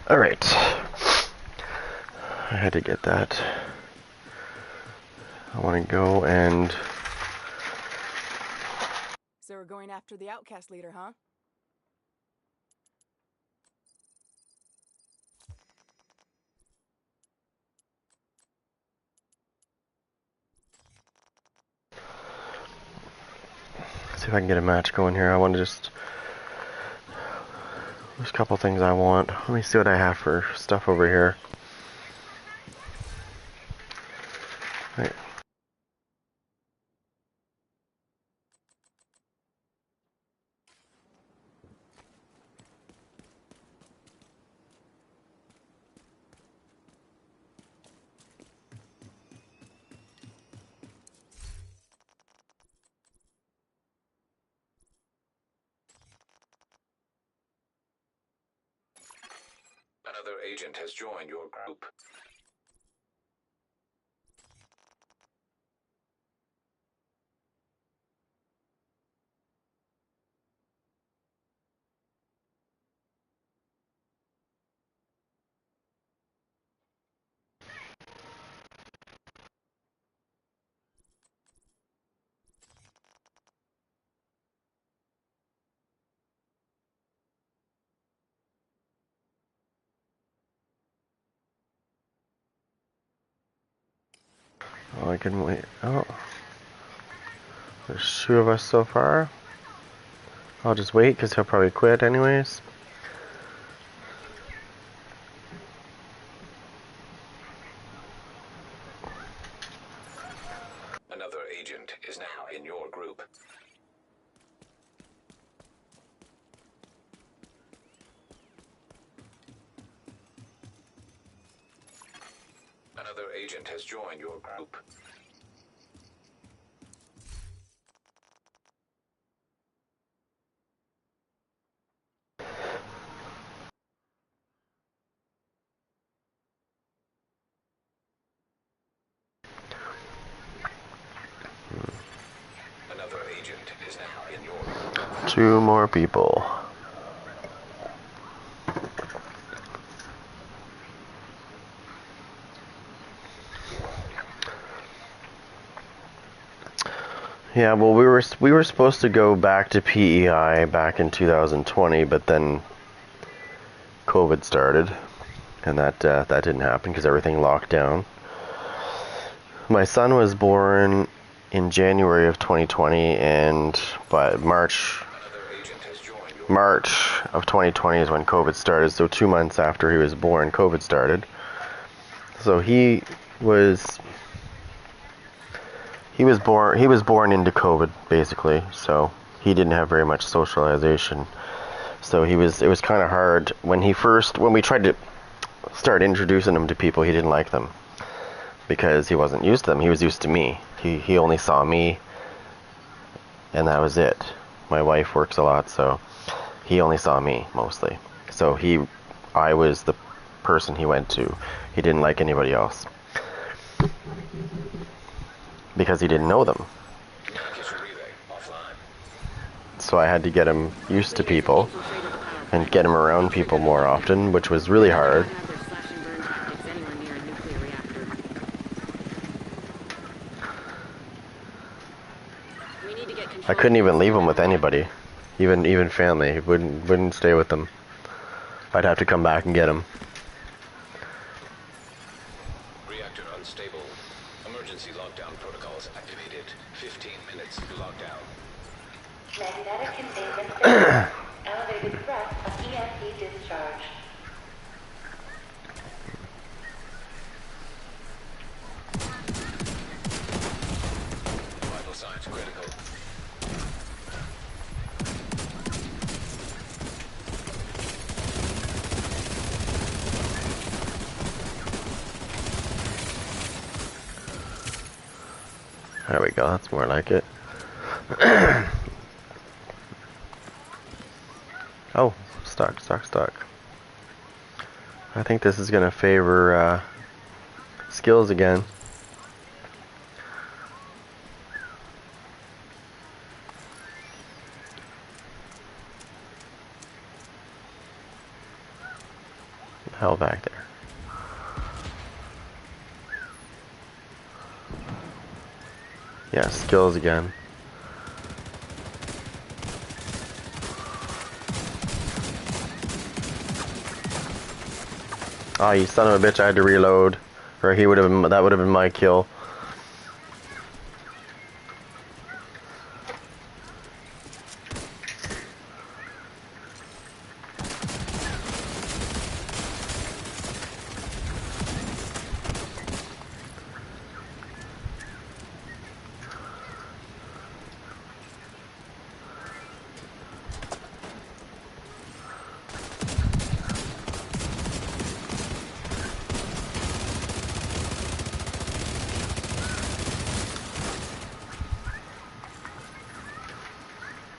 A: Alright. I had to get that. I want to go and...
F: So we're going after the outcast leader, huh?
A: see if I can get a match going here. I want to just... There's a couple things I want. Let me see what I have for stuff over here. Right.
B: Another agent has joined your group.
A: Oh, I can wait. Oh. There's 2 of us so far. I'll just wait because he'll probably quit anyways.
B: Another agent is now in your group. Another agent has joined your group. Another agent is now in your group.
A: 2 more people. Yeah, well, we were supposed to go back to PEI back in 2020, but then COVID started, and that didn't happen because everything locked down. My son was born in January of 2020, and by March of 2020 is when COVID started. So 2 months after he was born, COVID started. So he was born into COVID, basically, so he didn't have very much socialization. So it was kind of hard when we tried to start introducing him to people. He didn't like them because he wasn't used to them. He was used to me. He only saw me, and that was it. My wife works a lot, so he only saw me mostly. So I was the person he went to. He didn't like anybody else because he didn't know them. So I had to get him used to people and get him around people more often, which was really hard. I couldn't even leave him with anybody, even family. He wouldn't stay with them. I'd have to come back and get him.
B: Reactor unstable. Emergency lockdown protocols activated. 15 minutes lockdown.
D: Magnetic containment failure. Elevated threat of EMP discharge.
B: Vital signs critical.
A: There we go, that's more like it. Oh, stuck. I think this is gonna favor skills again. hell back there? Yeah, skills again. Oh, you son of a bitch, I had to reload. Or he would have been, that would have been my kill.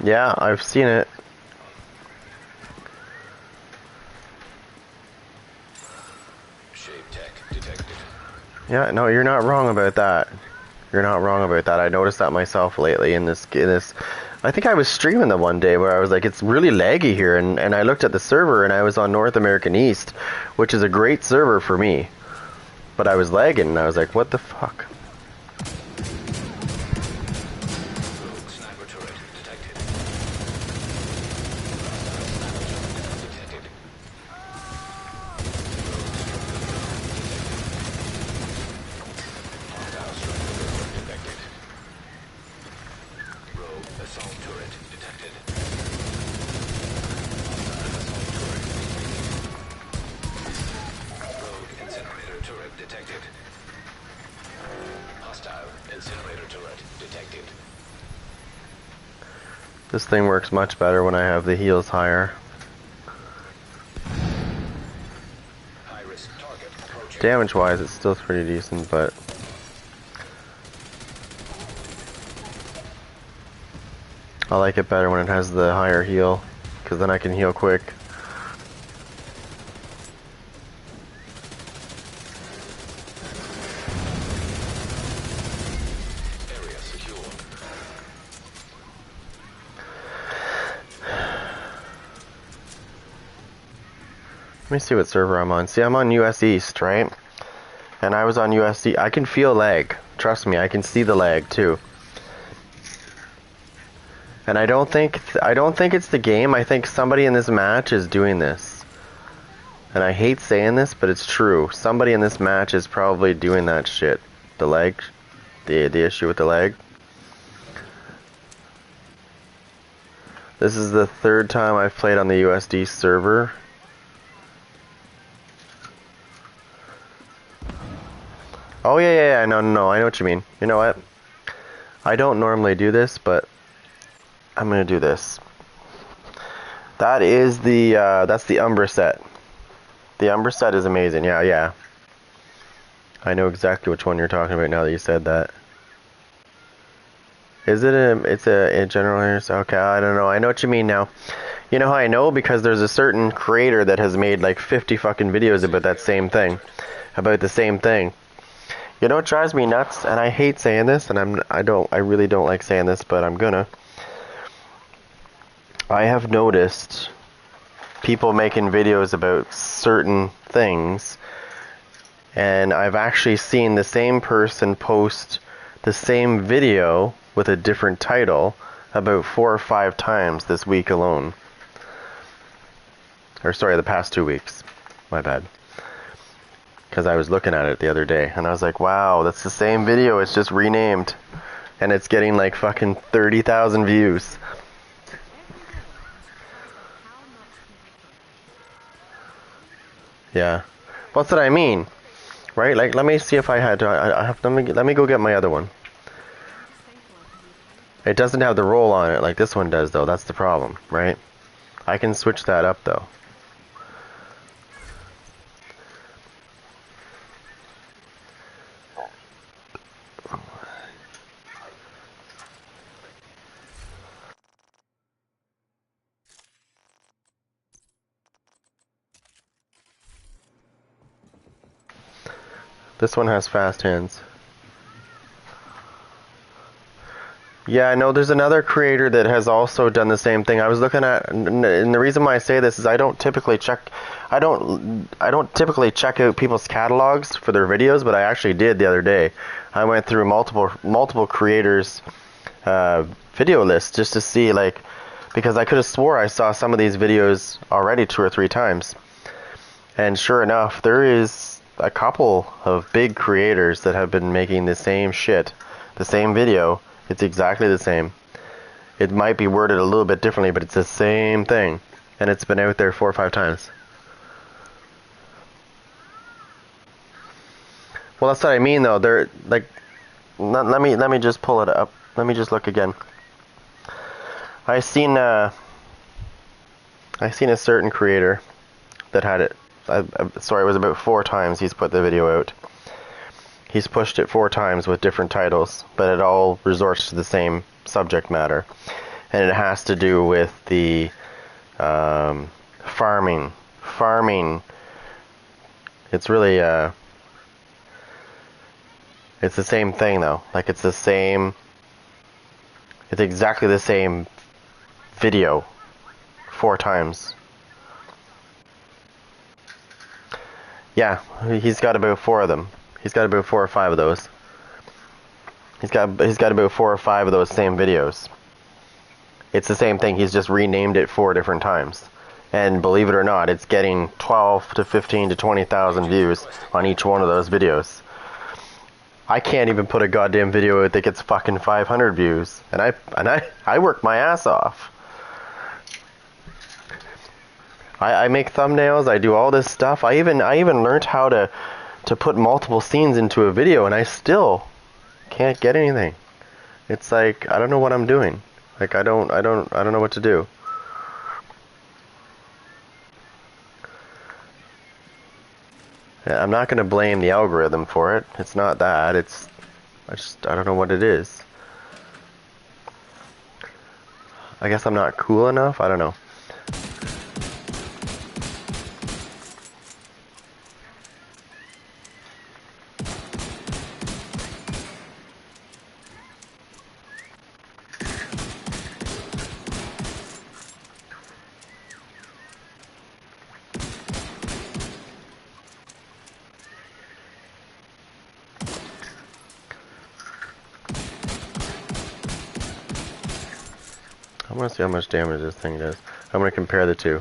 A: Yeah, I've seen it.
B: Shape tech detected.
A: Yeah, no, you're not wrong about that. You're not wrong about that. I noticed that myself lately in this. I think I was streaming the one day where I was like, it's really laggy here, and I looked at the server and I was on North American East, which is a great server for me. But I was lagging and I was like, what the fuck?
B: Rogue sniper turret detected. Detected. Hostile striker detected. Rogue assault turret detected. Rogue incinerator turret detected. Hostile incinerator turret detected.
A: This thing works much better when I have the heals higher.
B: High risk target approaching.
A: Damage wise, it's still pretty decent, but I like it better when it has the higher heal, because then I can heal quick.
B: Area secure.
A: Let me see what server I'm on. See, I'm on US East, right? And I was on USC. I can feel lag. Trust me, I can see the lag too. And I don't think it's the game. I think somebody in this match is doing this. And I hate saying this, but it's true. Somebody in this match is probably doing that shit. The lag, the issue with the lag. This is the third time I've played on the USD server. Oh yeah, no, I know what you mean. You know what? I don't normally do this, but I'm gonna do this. That is the that's the Umbra set. The Umbra set is amazing. Yeah. I know exactly which one you're talking about now that you said that. Is it it's a general here? Okay, I don't know. I know what you mean now. You know how I know? Because there's a certain creator that has made like 50 fucking videos about that same thing. About the same thing. You know what drives me nuts? And I hate saying this, and I really don't like saying this, but I'm gonna. I have noticed people making videos about certain things, and I've actually seen the same person post the same video with a different title about 4 or 5 times this week alone. Or sorry, the past 2 weeks. My bad. Because I was looking at it the other day, and I was like, wow, that's the same video, it's just renamed. And it's getting like fucking 30,000 views. Yeah. What's what I mean? Right? Like, let me see if I had to, I have, let me go get my other one. It doesn't have the roll on it like this one does, though. That's the problem, right? I can switch that up, though. This one has fast hands. Yeah, I know there's another creator that has also done the same thing. I was looking at, and the reason why I say this is I don't typically check out people's catalogs for their videos, but I actually did the other day. I went through multiple creators' video lists just to see, like, because I could have swore I saw some of these videos already 2 or 3 times. And sure enough, there is a couple of big creators that have been making the same shit, the same video. It's exactly the same. It might be worded a little bit differently, but it's the same thing. And it's been out there 4 or 5 times. Well, that's what I mean, though. They're like, let me just pull it up. Let me just look again. I seen a certain creator that had it. Sorry, it was about 4 times he's put the video out. He's pushed it 4 times with different titles, but it all resorts to the same subject matter, and it has to do with the farming. It's really it's the same thing though. Like it's exactly the same video 4 times. Yeah, he's got about 4 of them. He's got about 4 or 5 of those. He's got about 4 or 5 of those same videos. It's the same thing. He's just renamed it 4 different times. And believe it or not, it's getting 12 to 15 to 20,000 views on each one of those videos. I can't even put a goddamn video out that gets fucking 500 views, and I work my ass off. I make thumbnails. I do all this stuff. I even learned how to put multiple scenes into a video, and I still can't get anything. It's like I don't know what I'm doing. Like I don't know what to do. Yeah, I'm not going to blame the algorithm for it. It's not that. I don't know what it is. I guess I'm not cool enough. I don't know. I want to see how much damage this thing does. I'm going to compare the two.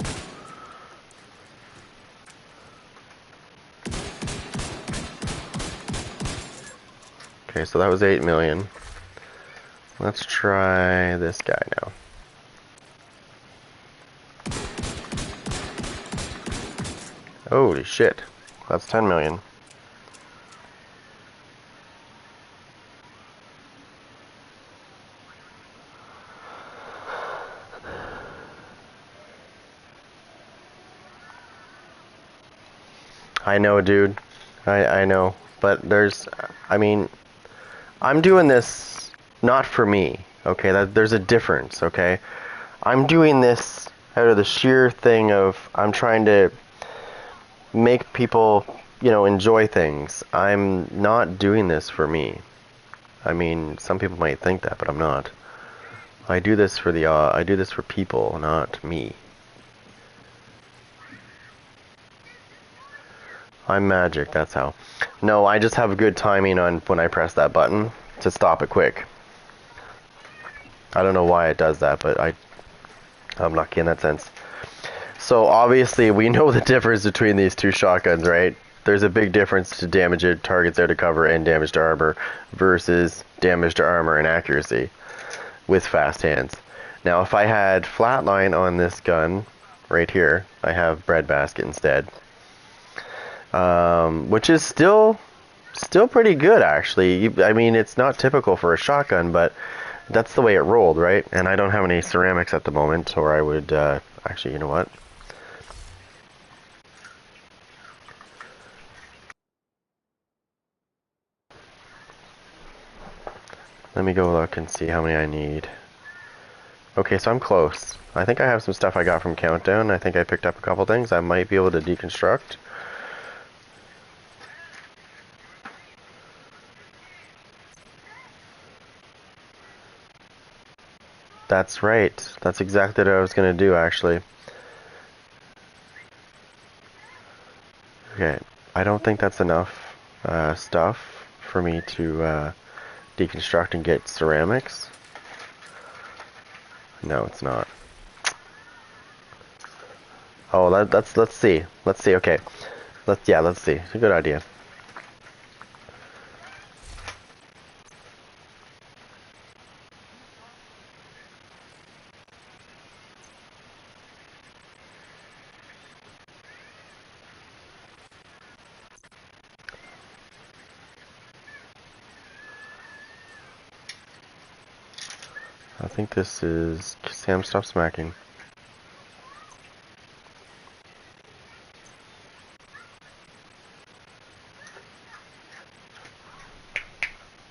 A: Okay, so that was 8 million. Let's try this guy now. Holy shit. That's 10 million. I know, dude. I know. But I mean, I'm doing this not for me, okay? There's a difference, okay? I'm doing this out of the sheer thing of I'm trying to make people, enjoy things. I'm not doing this for me. I mean, some people might think that, but I'm not. I do this for people, not me. I'm magic, that's how. No, I just have good timing on when I press that button to stop it quick. I don't know why it does that, but I'm lucky in that sense. So obviously we know the difference between these two shotguns, right? There's a big difference to damage to targets out of cover and damage to armor versus damage to armor and accuracy with fast hands. Now if I had flatline on this gun right here, I have breadbasket instead. Which is still pretty good, actually. I mean, it's not typical for a shotgun, but that's the way it rolled, right? And I don't have any ceramics at the moment, or I would, actually, you know what? Let me go look and see how many I need. Okay, so I'm close. I think I have some stuff I got from Countdown. I think I picked up a couple things I might be able to deconstruct. That's right. That's exactly what I was gonna do, actually. Okay, I don't think that's enough stuff for me to deconstruct and get ceramics. No, it's not. Oh, let's see. Let's see. Okay, let's see. It's a good idea. I think this is Sam. Stop smacking.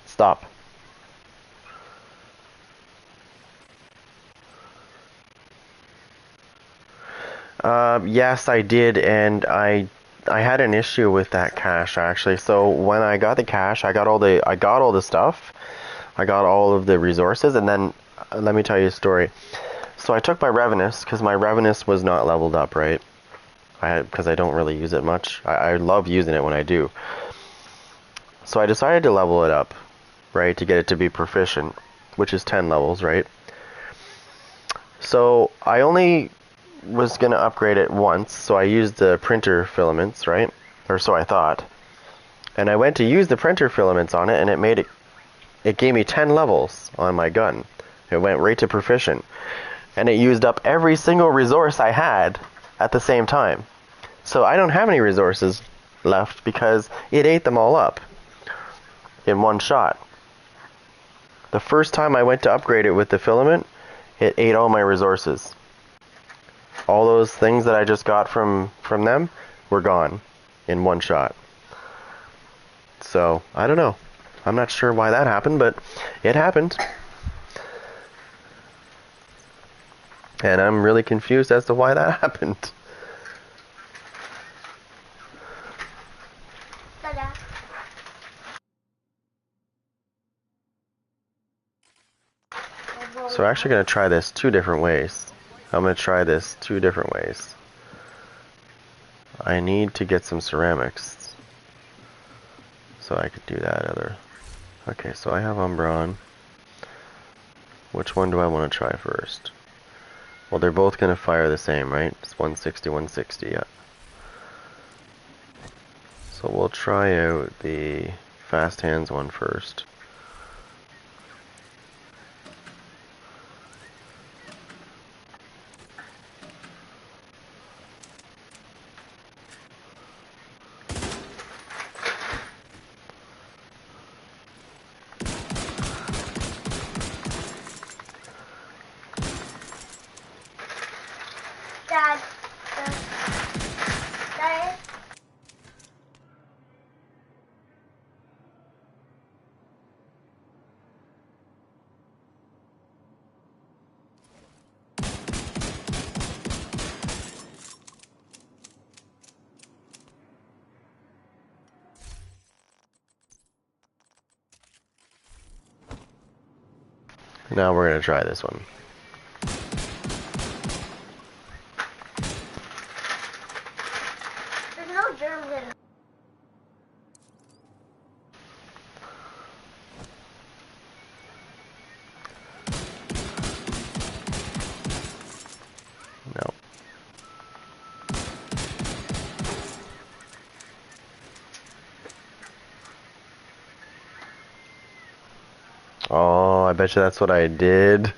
A: Stop. Yes, I did, and I had an issue with that cache actually. So when I got the cache, I got all the stuff, I got all of the resources, and then let me tell you a story. So I took my Revenus because my Revenus was not leveled up, right? Because I don't really use it much. I love using it when I do. So I decided to level it up, right, to get it to be proficient, which is 10 levels, right? So I only was going to upgrade it once, so I used the printer filaments, right? Or so I thought. And I went to use the printer filaments on it, and it gave me 10 levels on my gun. It went right to proficient. And it used up every single resource I had at the same time. So I don't have any resources left because it ate them all up in one shot. The first time I went to upgrade it with the filament, it ate all my resources. All those things that I just got from them were gone in one shot. So, I don't know. I'm not sure why that happened, but it happened. And I'm really confused as to why that happened. So we're actually going to try this two different ways. I'm going to try this two different ways. I need to get some ceramics. So I could do that other. Okay, so I have Umbra on. Which one do I want to try first? Well, they're both going to fire the same, right? It's 160, 160, yeah. So we'll try out the fast hands one first.
D: Dad. Dad.
A: Now we're going to try this one.
D: There's no germs in.
A: No. Oh, I bet you that's what I did.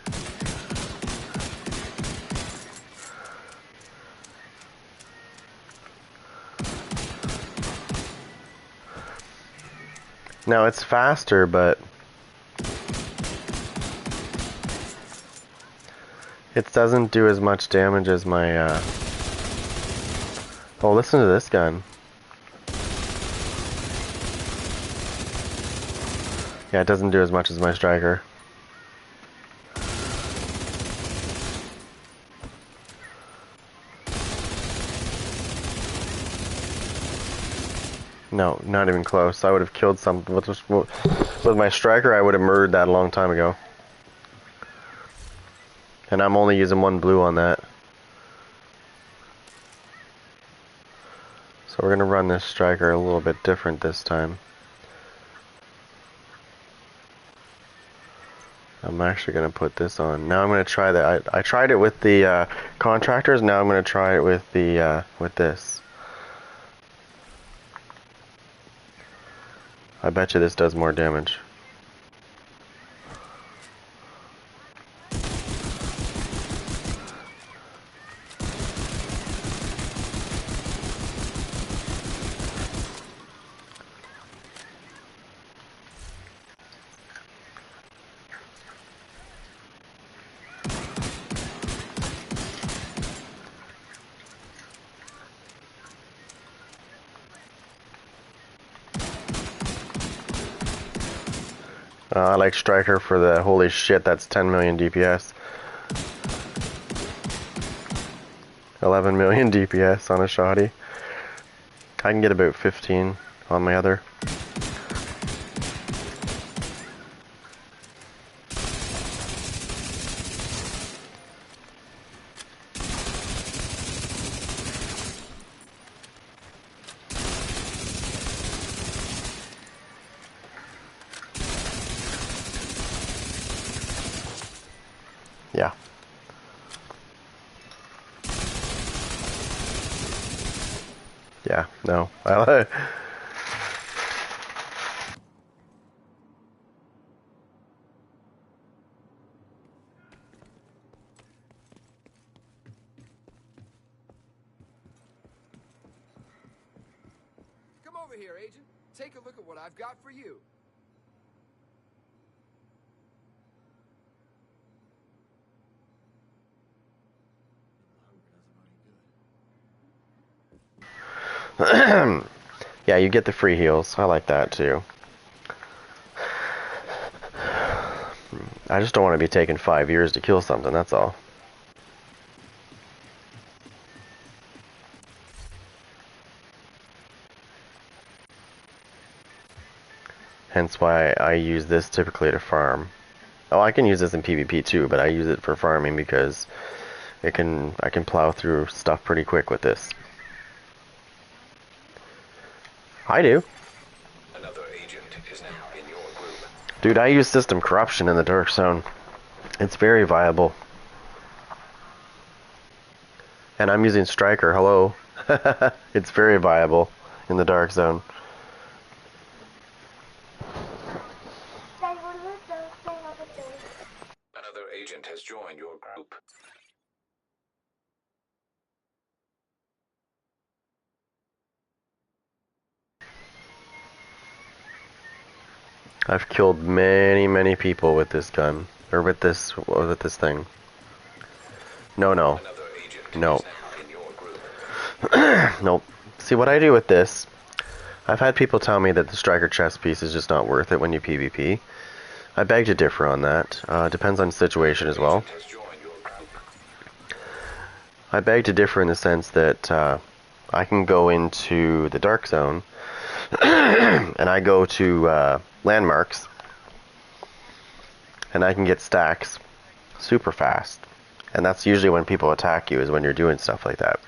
A: Now it's faster, but it doesn't do as much damage as my, Oh, listen to this gun. Yeah, it doesn't do as much as my striker. No, not even close. I would have killed something. With my striker, I would have murdered that a long time ago. And I'm only using one blue on that. So we're going to run this striker a little bit different this time. I'm actually going to put this on. Now I'm going to try that. I tried it with the contractors. Now I'm going to try it with the with this. I bet you this does more damage. I like Striker for the holy shit, that's 10 million DPS. 11 million DPS on a shoddy. I can get about 15 on my other. Yeah. Yeah, no.
E: Come over here, Agent. Take a look at what I've got for you.
A: Yeah, you get the free heals. I like that too. I just don't want to be taking 5 years to kill something, that's all. Hence why I use this typically to farm. Oh, I can use this in PvP too, but I use it for farming because I can plow through stuff pretty quick with this. I do.
B: Another agent is now in your group.
A: Dude, I use system corruption in the Dark Zone. It's very viable. And I'm using Striker, hello. It's very viable in the Dark Zone.
B: Another agent has joined your group.
A: I've killed many people with this gun. Or with this thing. No.
B: Another agent
A: No.
B: is now in your group.
A: Nope. See, what I do with this, I've had people tell me that the Striker chest piece is just not worth it when you PvP. I beg to differ on that. Depends on the situation as well.
B: Agent has joined your group.
A: I beg to differ in the sense that I can go into the Dark Zone and I go to landmarks and I can get stacks super fast. And that's usually when people attack you, is when you're doing stuff like that.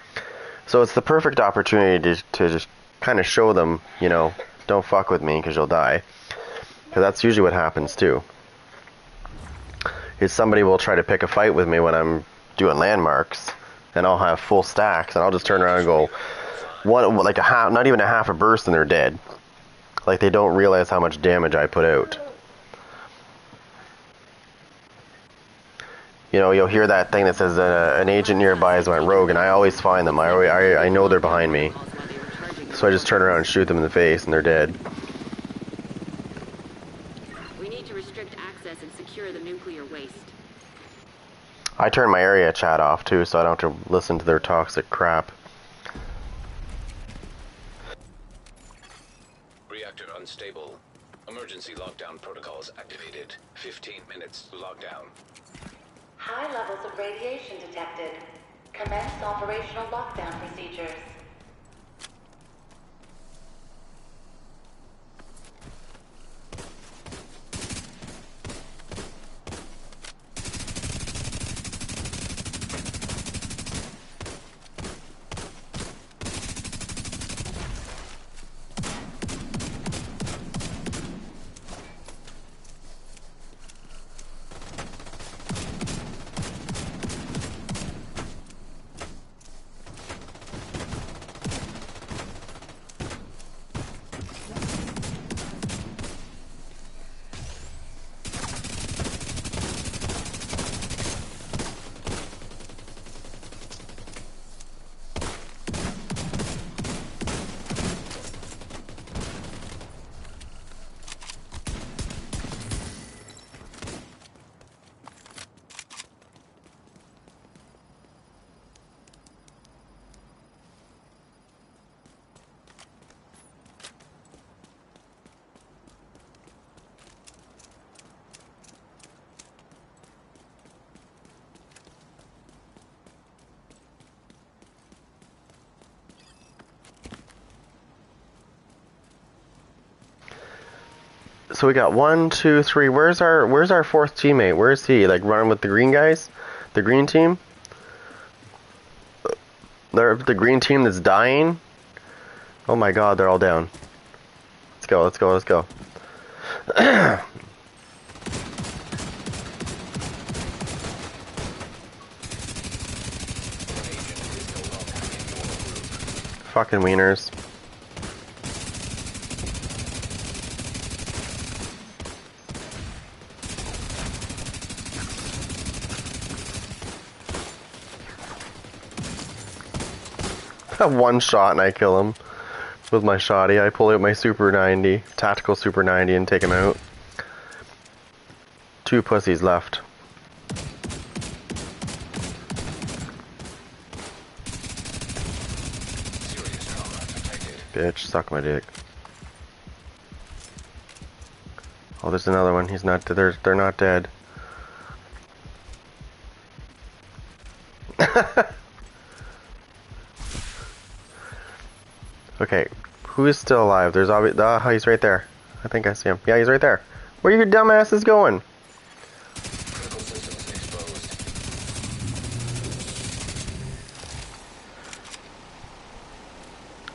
A: So it's the perfect opportunity to just kind of show them, you know, don't fuck with me because you'll die. Because that's usually what happens too. Is somebody will try to pick a fight with me when I'm doing landmarks, and I'll have full stacks, and I'll just turn around and go like a half, not even a half a burst, and they're dead. Like they don't realize how much damage I put out. You know, you'll hear that thing that says an agent nearby has went rogue, and I always find them. I know they're behind me, so I just turn around and shoot them in the face, and they're dead.
C: We need to restrict access and secure the nuclear waste.
A: I turn my area chat off too, so I don't have to listen to their toxic crap.
B: Reactor unstable. Emergency lockdown protocols activated. 15 minutes to lockdown.
D: High levels of radiation detected. Commence operational lockdown procedures.
A: So we got 1, 2, 3. Where's our fourth teammate? Where is he? Like running with the green guys? The green team? They're the green team that's dying? Oh my god, they're all down. Let's go, let's go, let's go. Fucking wieners. One shot and I kill him with my shotty. I pull out my Super 90, tactical Super 90, and take him out. 2 pussies left. Bitch, suck my dick. Oh, there's another one. He's not. They're not dead. Okay, who is still alive? There's obviously. Oh, he's right there. I think I see him. Yeah, he's right there. Where your dumbass is going?
B: Critical systems exposed.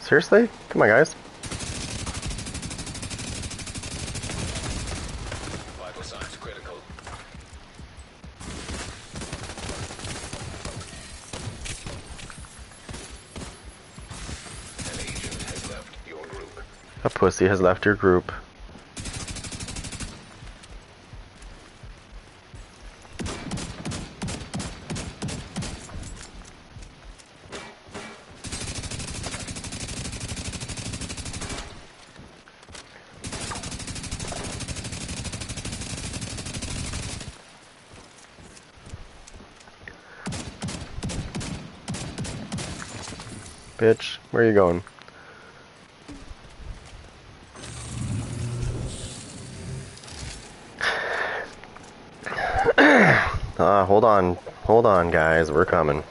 A: Seriously? Come on, guys.
B: Vital signs critical. An agent has left your group.
A: A pussy has left your group. Bitch, where are you going? Hold on, guys, we're coming.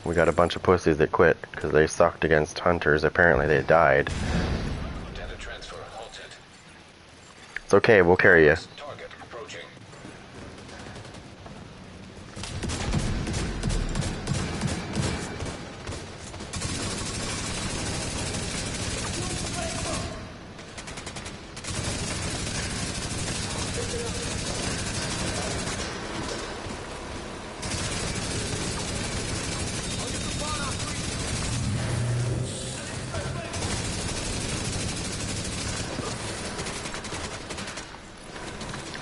A: We got a bunch of pussies that quit because they sucked against hunters. Apparently, they died.
B: Data transfer halted.
A: It's okay, we'll carry you.
B: Target approaching.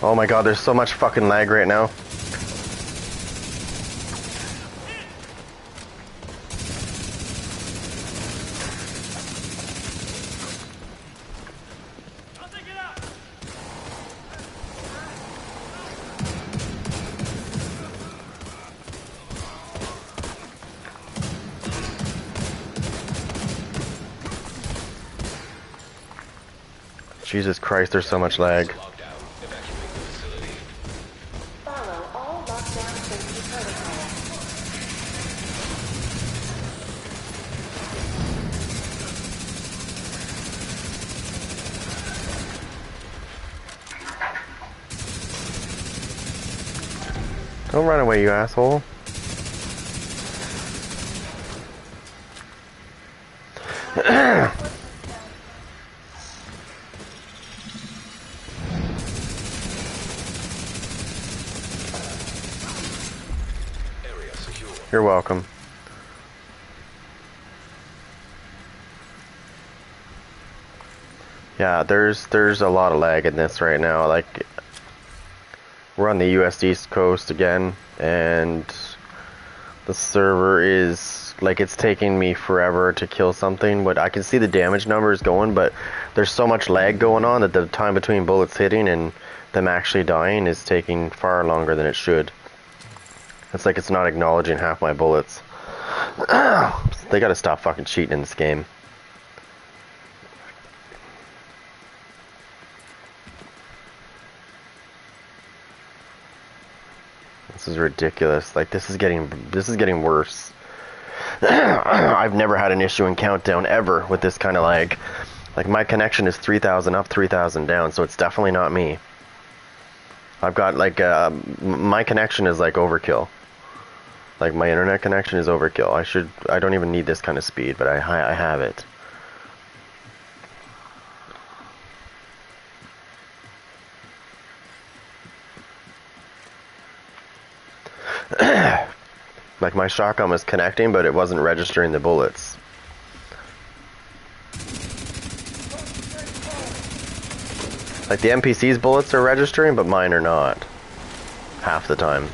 A: Oh my god, there's so much fucking lag right now. Jesus Christ, there's so much lag.
B: Locked down. Evacuate the facility.
D: Follow all lockdown safety protocols.
A: Don't run away, you asshole.
B: Area secure.
A: You're welcome. Yeah, there's a lot of lag in this right now. Like, we're on the US East Coast again, and the server is, like, it's taking me forever to kill something, but I can see the damage numbers going, but there's so much lag going on that the time between bullets hitting and them actually dying is taking far longer than it should. It's like it's not acknowledging half my bullets. They gotta stop fucking cheating in this game. This is ridiculous. Like, this is getting worse. I've never had an issue in Countdown ever with this kind of lag. Like, my connection is 3,000 up, 3,000 down, so it's definitely not me. I've got, like, my connection is, like, overkill. Like, my internet connection is overkill. I don't even need this kind of speed, but I have it. Like, my shotgun was connecting, but it wasn't registering the bullets. Like, the NPC's bullets are registering, but mine are not. Half the time.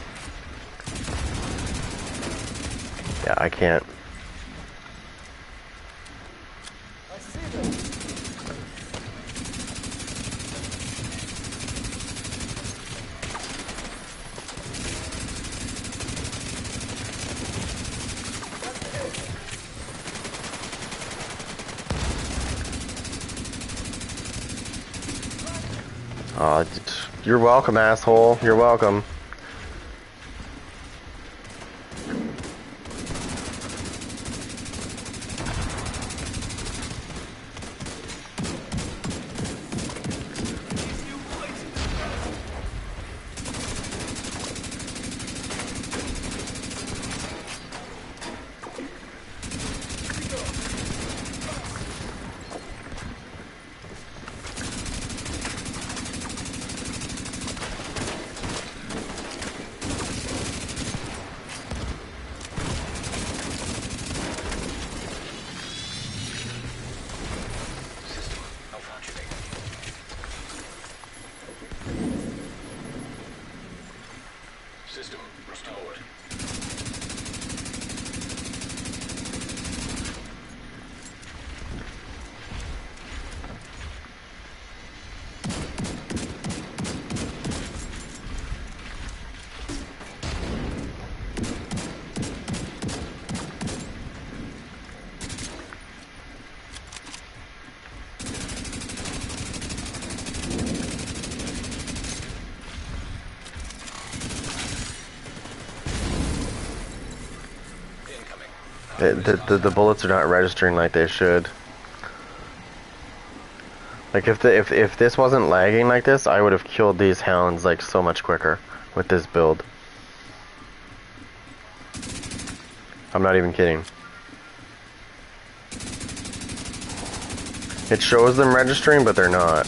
A: Yeah, I can't. You're welcome, asshole. You're welcome.
B: System restored.
A: The bullets are not registering like they should. Like, if this wasn't lagging like this, I would have killed these hounds like so much quicker with this build. I'm not even kidding. It shows them registering, but they're not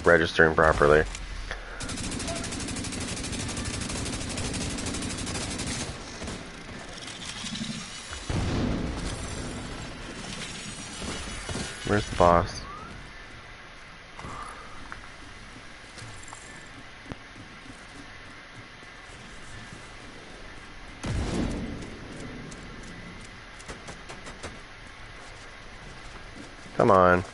A: registering properly. Where's the boss? Come on.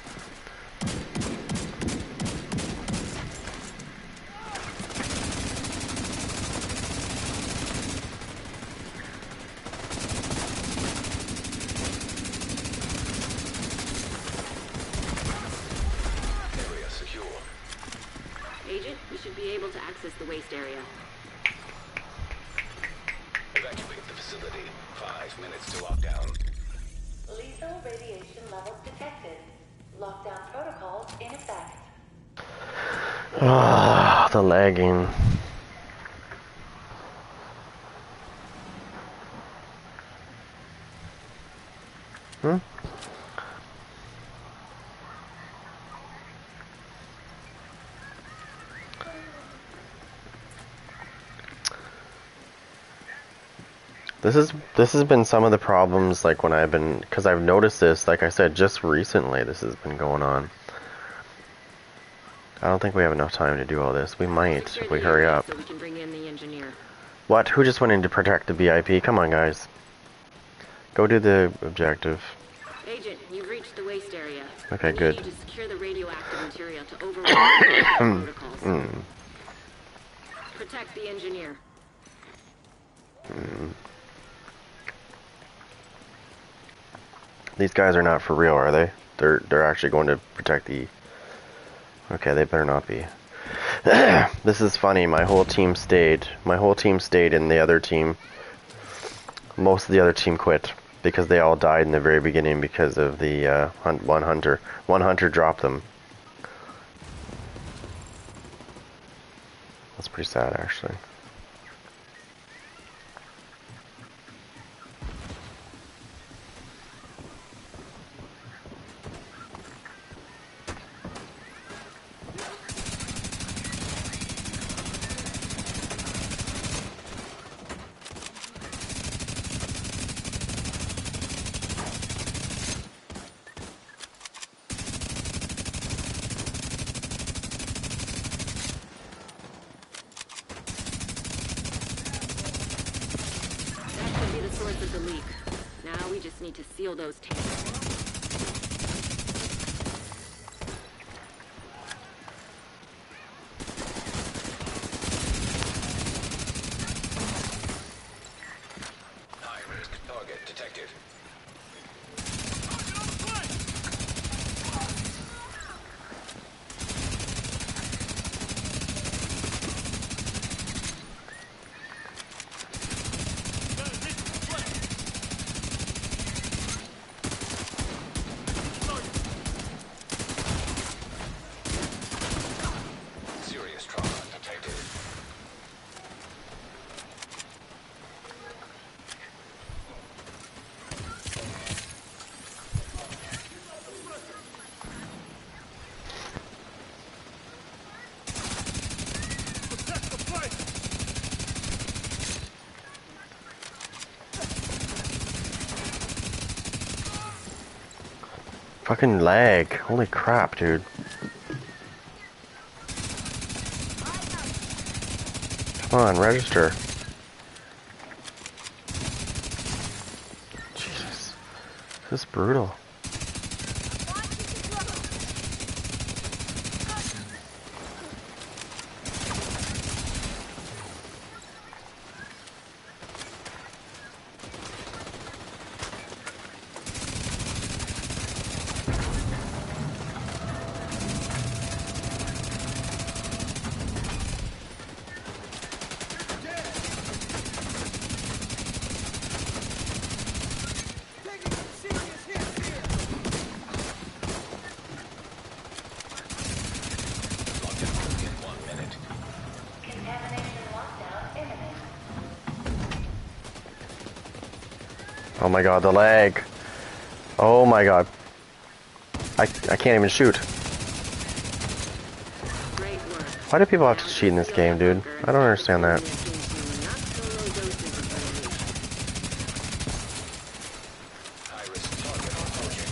B: Area secure.
C: Agent, we should be able to access the waste area.
B: Evacuate the facility. 5 minutes to lockdown.
D: Lethal radiation levels detected. Lockdown protocols in effect.
A: Ah, the lagging. This has been some of the problems, like, when I've been, because I've noticed this, like I said, just recently this has been going on. I don't think we have enough time to do all this. We might if we hurry up.
C: So we can bring in the engineer.
A: What? Who just went in to protect the VIP? Come on, guys. Go do the objective.
C: Agent, you've reached the waste area.
A: Okay,
C: We need
A: good.
C: you to secure the radioactive material to override protocols. Protect the engineer.
A: These guys are not for real, are they? They're actually going to protect the... Okay, they better not be. This is funny. My whole team stayed. My whole team stayed, and the other team... Most of the other team quit. because they all died in the very beginning because of the one hunter. One hunter dropped them. That's pretty sad, actually.
C: Of the leak. Now we just need to seal those tanks.
B: High-risk target detected. Serious trauma detected.
A: Fucking lag. Holy crap, dude. Come on, register. Jesus. This is brutal. Oh my god, the lag. Oh my god. I can't even shoot.
C: Great work.
A: Why do people have to cheat in this game, dude? I don't understand that.
B: High-risk target approaching.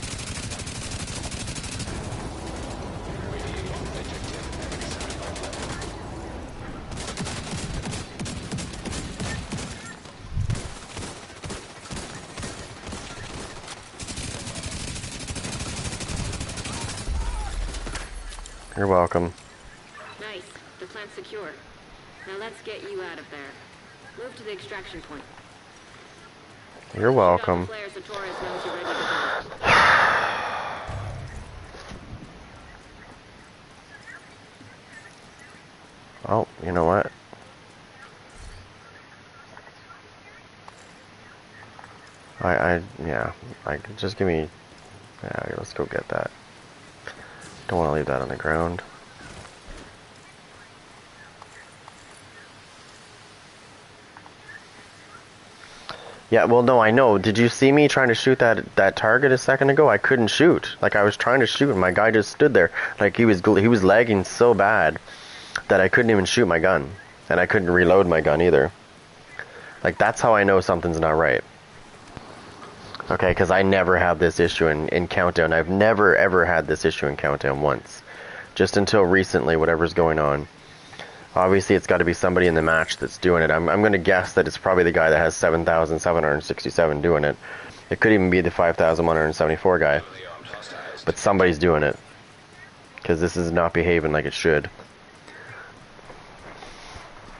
B: Radiating adjective acceptable level.
A: You're welcome.
C: Nice. The plant's secure. Now let's get you out of there. Move to the extraction point.
A: You're welcome.
C: Flare so Torres knows you're ready to go.
A: Oh, you know what? Yeah, just give me, yeah, let's go get that. Don't want to leave that on the ground. Yeah, well, no, I know. Did you see me trying to shoot that target a second ago? I couldn't shoot. Like, I was trying to shoot, and my guy just stood there. Like, he was lagging so bad that I couldn't even shoot my gun. And I couldn't reload my gun either. Like, that's how I know something's not right. Okay, because I never have this issue in Countdown. I've never, ever had this issue in Countdown once. Just until recently, whatever's going on. Obviously, it's got to be somebody in the match that's doing it. I'm going to guess that it's probably the guy that has 7,767 doing it. It could even be the 5,174 guy. But somebody's doing it. Because this is not behaving like it should.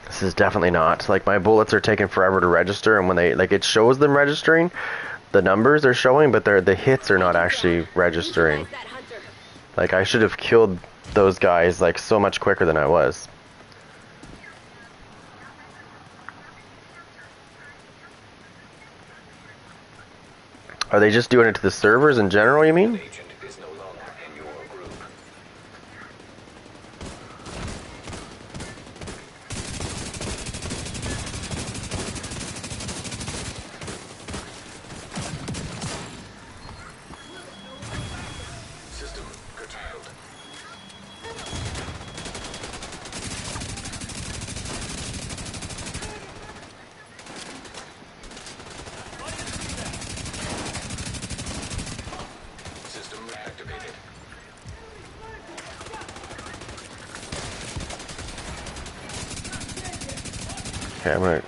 A: This is definitely not. Like, my bullets are taking forever to register, and when they, like, it shows them registering, the numbers are showing, but the hits are not actually registering. Like, I should have killed those guys, like, so much quicker than I was. Are they just doing it to the servers in general, you mean?
B: Agent is no longer in your group. System curtailed. System reactivated.
A: Okay, I'm gonna...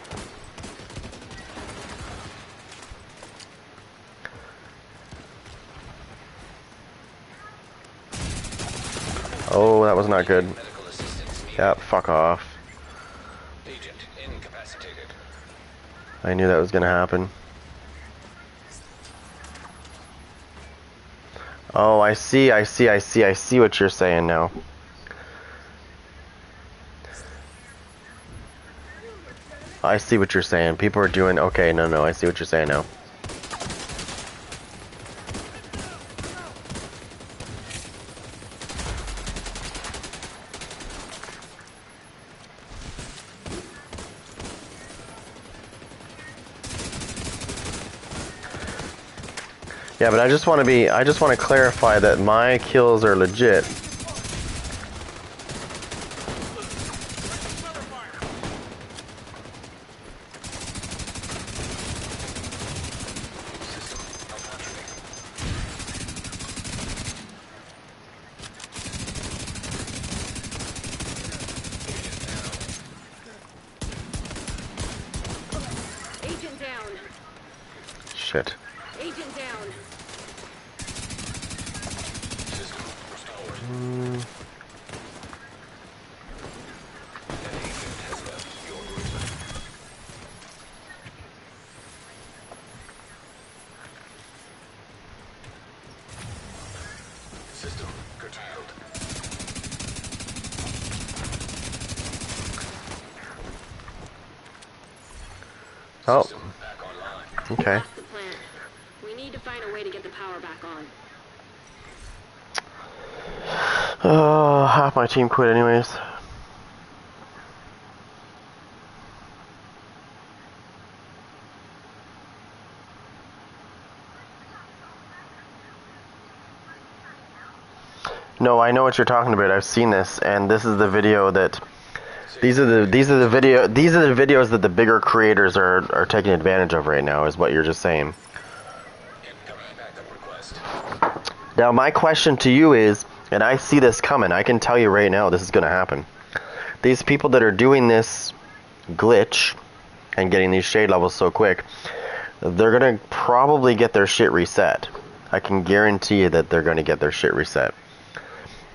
A: Oh, that was not good.
B: Medical assistance needed.
A: Yeah, fuck off.
B: Agent incapacitated.
A: I knew that was gonna happen. Oh, I see what you're saying now. I see what you're saying. People are doing... Okay, no, I see what you're saying now. Yeah, but I just want to clarify that my kills are legit.
C: Agent down.
A: Shit.
C: Agent down.
B: System restored. An agent has left your group. System curtailed.
A: Oh,
B: System back online.
A: okay.
C: Lost the plant. We need to find a way to get the power back on.
A: Oh, half my team quit anyways. No, I know what you're talking about. I've seen this, and this is the video that these are the videos that the bigger creators are taking advantage of right now, is what you're just saying.
B: Incoming backup request.
A: Now, my question to you is, and I see this coming, I can tell you right now this is going to happen. These people that are doing this glitch and getting these shade levels so quick, they're going to probably get their shit reset. I can guarantee you that they're going to get their shit reset.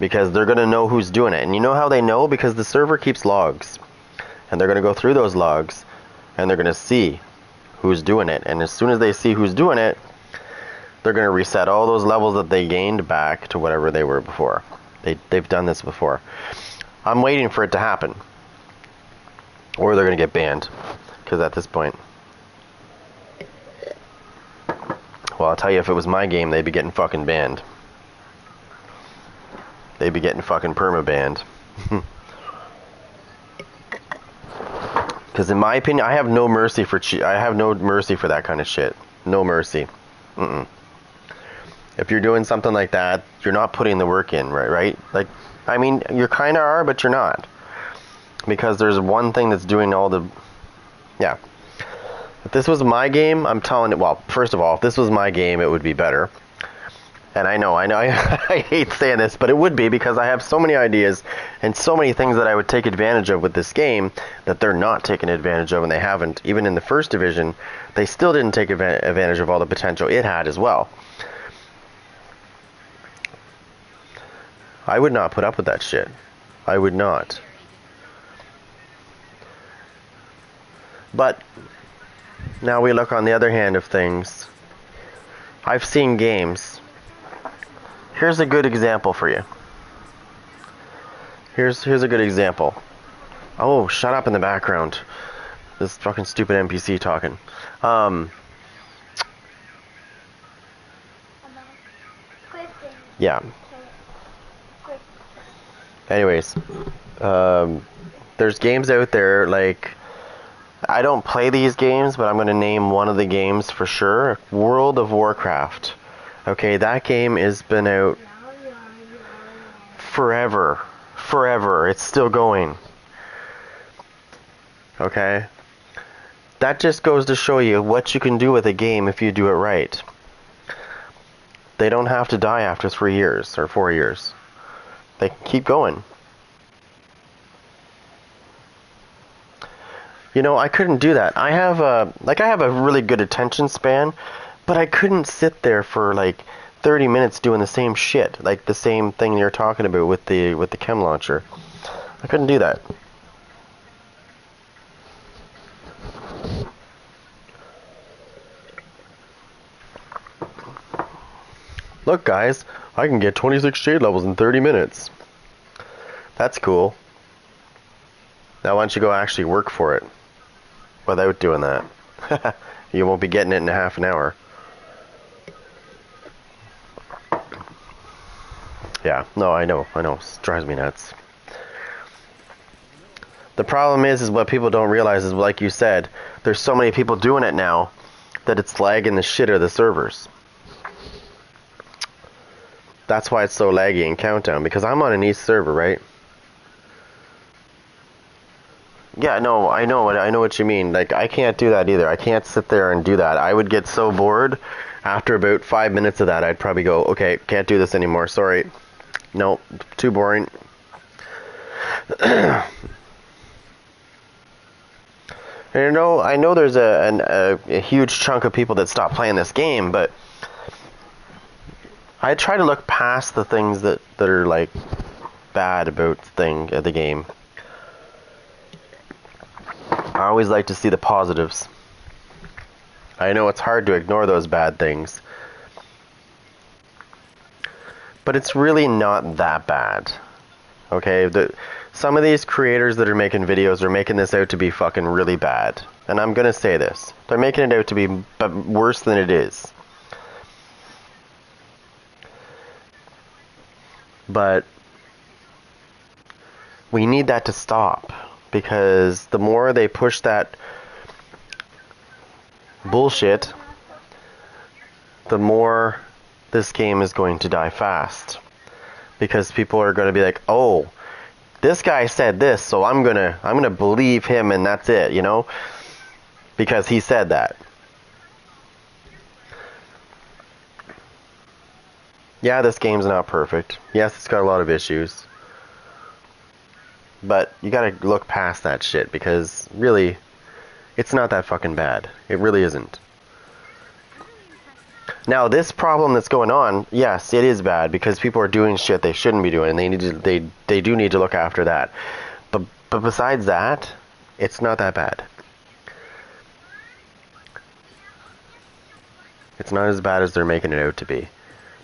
A: Because they're going to know who's doing it. And you know how they know? Because the server keeps logs. And they're going to go through those logs, and they're going to see who's doing it. And as soon as they see who's doing it, they're going to reset all those levels that they gained back to whatever they were before. They've done this before. I'm waiting for it to happen. Or they're going to get banned. Because at this point... Well, I'll tell you, if it was my game, they'd be getting fucking banned. They'd be getting fucking perma-banned. Because in my opinion, I have no mercy for that kind of shit. No mercy. Mm-mm. If you're doing something like that, you're not putting the work in, right? Like, I mean, you kind of are, but you're not. Because there's one thing that's doing all the... Yeah. If this was my game, I'm telling it... Well, first of all, if this was my game, it would be better. And I know, I hate saying this, but it would be, because I have so many ideas and so many things that I would take advantage of with this game that they're not taking advantage of, and they haven't. Even in the first division, they still didn't take advantage of all the potential it had as well. I would not put up with that shit. I would not. But now we look on the other hand of things. I've seen games. Here's a good example for you. Here's a good example. Oh, shut up in the background. This fucking stupid NPC talking. Yeah. Anyways, there's games out there, like, I don't play these games, but I'm going to name one of the games for sure. World of Warcraft. Okay, that game has been out forever. Forever. It's still going. Okay? That just goes to show you what you can do with a game if you do it right. They don't have to die after 3 years or 4 years. They can keep going. You know, I couldn't do that. I have a really good attention span, but I couldn't sit there for like 30 minutes doing the same shit, like the same thing you're talking about with the chem launcher. I couldn't do that. Look, guys, I can get 26 shade levels in 30 minutes. That's cool. Now why don't you go actually work for it without doing that? You won't be getting it in half an hour. Yeah, no, I know. It drives me nuts. The problem is what people don't realize is, like you said, there's so many people doing it now that it's lagging the shit out of the servers. That's why it's so laggy in Countdown, because I'm on an East server, right? Yeah, no, I know what you mean. Like, I can't do that either. I can't sit there and do that. I would get so bored. After about 5 minutes of that, I'd probably go, okay, can't do this anymore. Sorry. No, too boring. And I know there's a huge chunk of people that stop playing this game, but I try to look past the things that are like bad about the game. I always like to see the positives. I know it's hard to ignore those bad things, but it's really not that bad. Okay, some of these creators that are making videos are making this out to be fucking really bad. And I'm gonna say this. They're making it out to be worse than it is. But we need that to stop. Because the more they push that bullshit, the more this game is going to die fast. Because people are going to be like, oh, this guy said this, so I'm gonna believe him and that's it, you know? Because he said that. Yeah, this game's not perfect. Yes, it's got a lot of issues. But you gotta look past that shit, because really, it's not that fucking bad. It really isn't. Now, this problem that's going on, yes, it is bad, because people are doing shit they shouldn't be doing, and they do need to look after that. But besides that, it's not that bad. It's not as bad as they're making it out to be.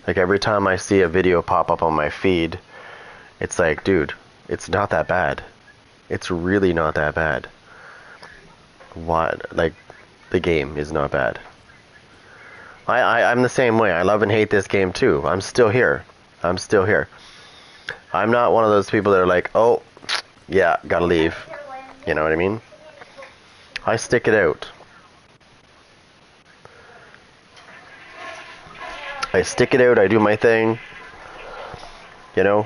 A: Like, every time I see a video pop up on my feed, it's like, dude, it's not that bad. It's really not that bad. What? Like, the game is not bad. I'm the same way. I love and hate this game too. I'm still here. I'm still here. I'm not one of those people that are like, oh, yeah, gotta leave. You know what I mean? I stick it out. I stick it out, I do my thing. You know?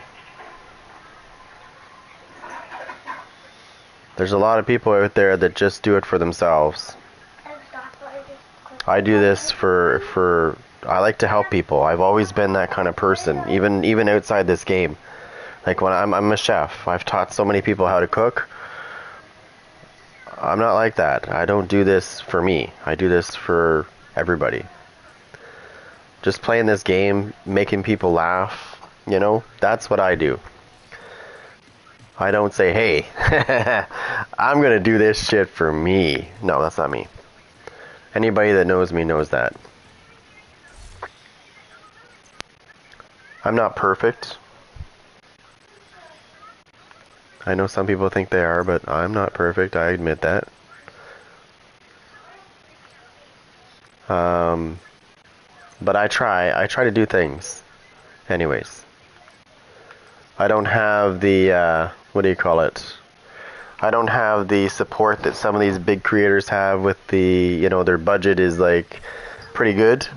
A: There's a lot of people out there that just do it for themselves. I do this for I like to help people. I've always been that kind of person, even outside this game. Like, when I'm a chef, I've taught so many people how to cook. I'm not like that. I don't do this for me. I do this for everybody. Just playing this game, making people laugh, you know, that's what I do. I don't say, hey, I'm gonna do this shit for me. No, that's not me. Anybody that knows me knows that. I'm not perfect. I know some people think they are, but I'm not perfect. I admit that. But I try to do things. Anyways, I don't have the, what do you call it? I don't have the support that some of these big creators have with the, you know, their budget is like pretty good.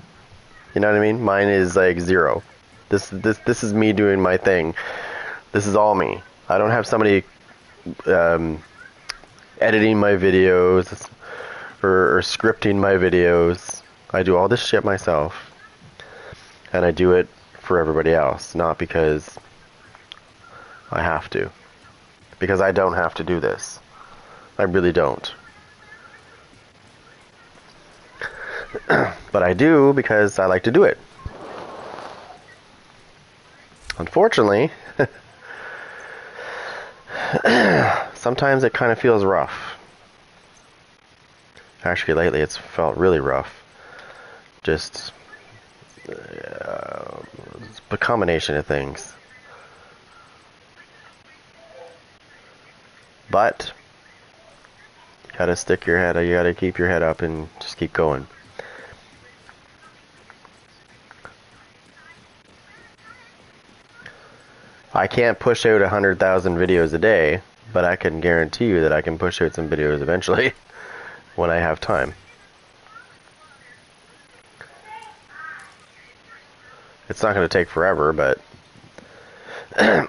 A: You know what I mean? Mine is like zero. This is me doing my thing. This is all me. I don't have somebody editing my videos or scripting my videos. I do all this shit myself. And I do it for everybody else, not because I have to. Because I don't have to do this. I really don't. But I do because I like to do it. Unfortunately, sometimes it kind of feels rough. Actually, lately it's felt really rough. Just it's a combination of things. But you gotta stick your head. You gotta keep your head up and just keep going. I can't push out 100,000 videos a day, but I can guarantee you that I can push out some videos eventually when I have time. It's not going to take forever, but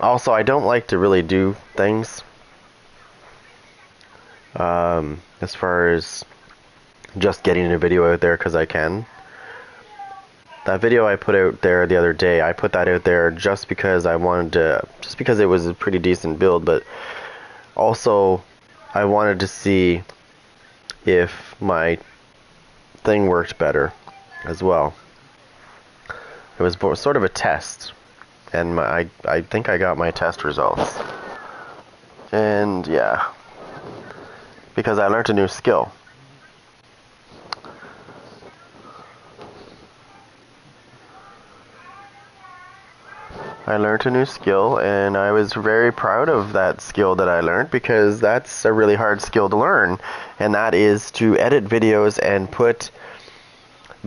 A: also I don't like to really do things as far as just getting a video out there because I can. That video I put out there the other day, I put that out there just because I wanted to, just because it was a pretty decent build, but also I wanted to see if my thing worked better as well. It was sort of a test, and I think I got my test results. And yeah, because I learned a new skill. I learned a new skill, and I was very proud of that skill that I learned, because that's a really hard skill to learn, and that is to edit videos and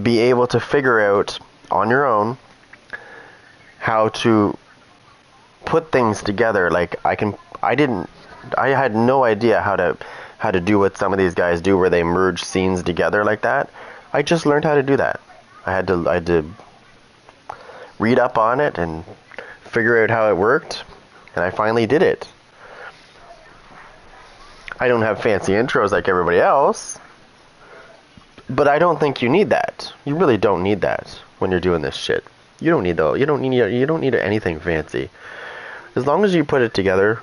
A: be able to figure out on your own how to put things together. Like I had no idea how to do what some of these guys do, where they merge scenes together like that. I just learned how to do that. I had to read up on it and figure out how it worked, and I finally did it. I don't have fancy intros like everybody else, but I don't think you need that. You really don't need that when you're doing this shit. You don't need anything fancy. As long as you put it together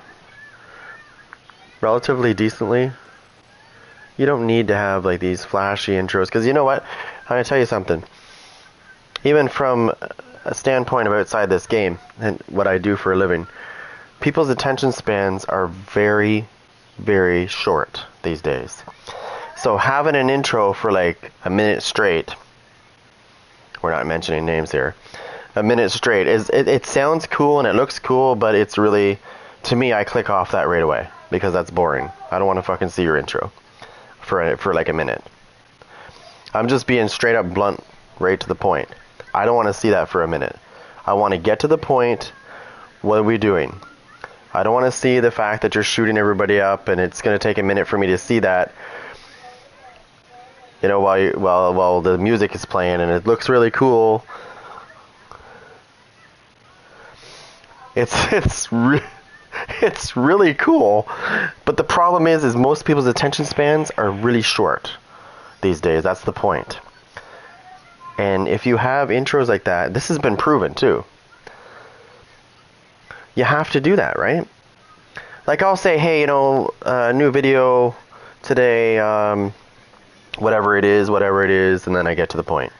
A: relatively decently, you don't need to have like these flashy intros, because you know what? I'm going to tell you something. Even from a standpoint of outside this game and what I do for a living, people's attention spans are very, very short these days. So having an intro for like a minute straight, we're not mentioning names here, a minute straight, it sounds cool and it looks cool, but it's really, to me, I click off that right away because that's boring. I don't want to fucking see your intro for like a minute. I'm just being straight up blunt, right to the point. I don't want to see that for a minute. I want to get to the point. What are we doing? I don't want to see the fact that you're shooting everybody up and it's going to take a minute for me to see that. You know, while the music is playing and it looks really cool. It's really cool. But the problem is most people's attention spans are really short these days. That's the point. And if you have intros like that, this has been proven too. You have to do that, right? Like I'll say, hey, you know, new video today, whatever it is, and then I get to the point.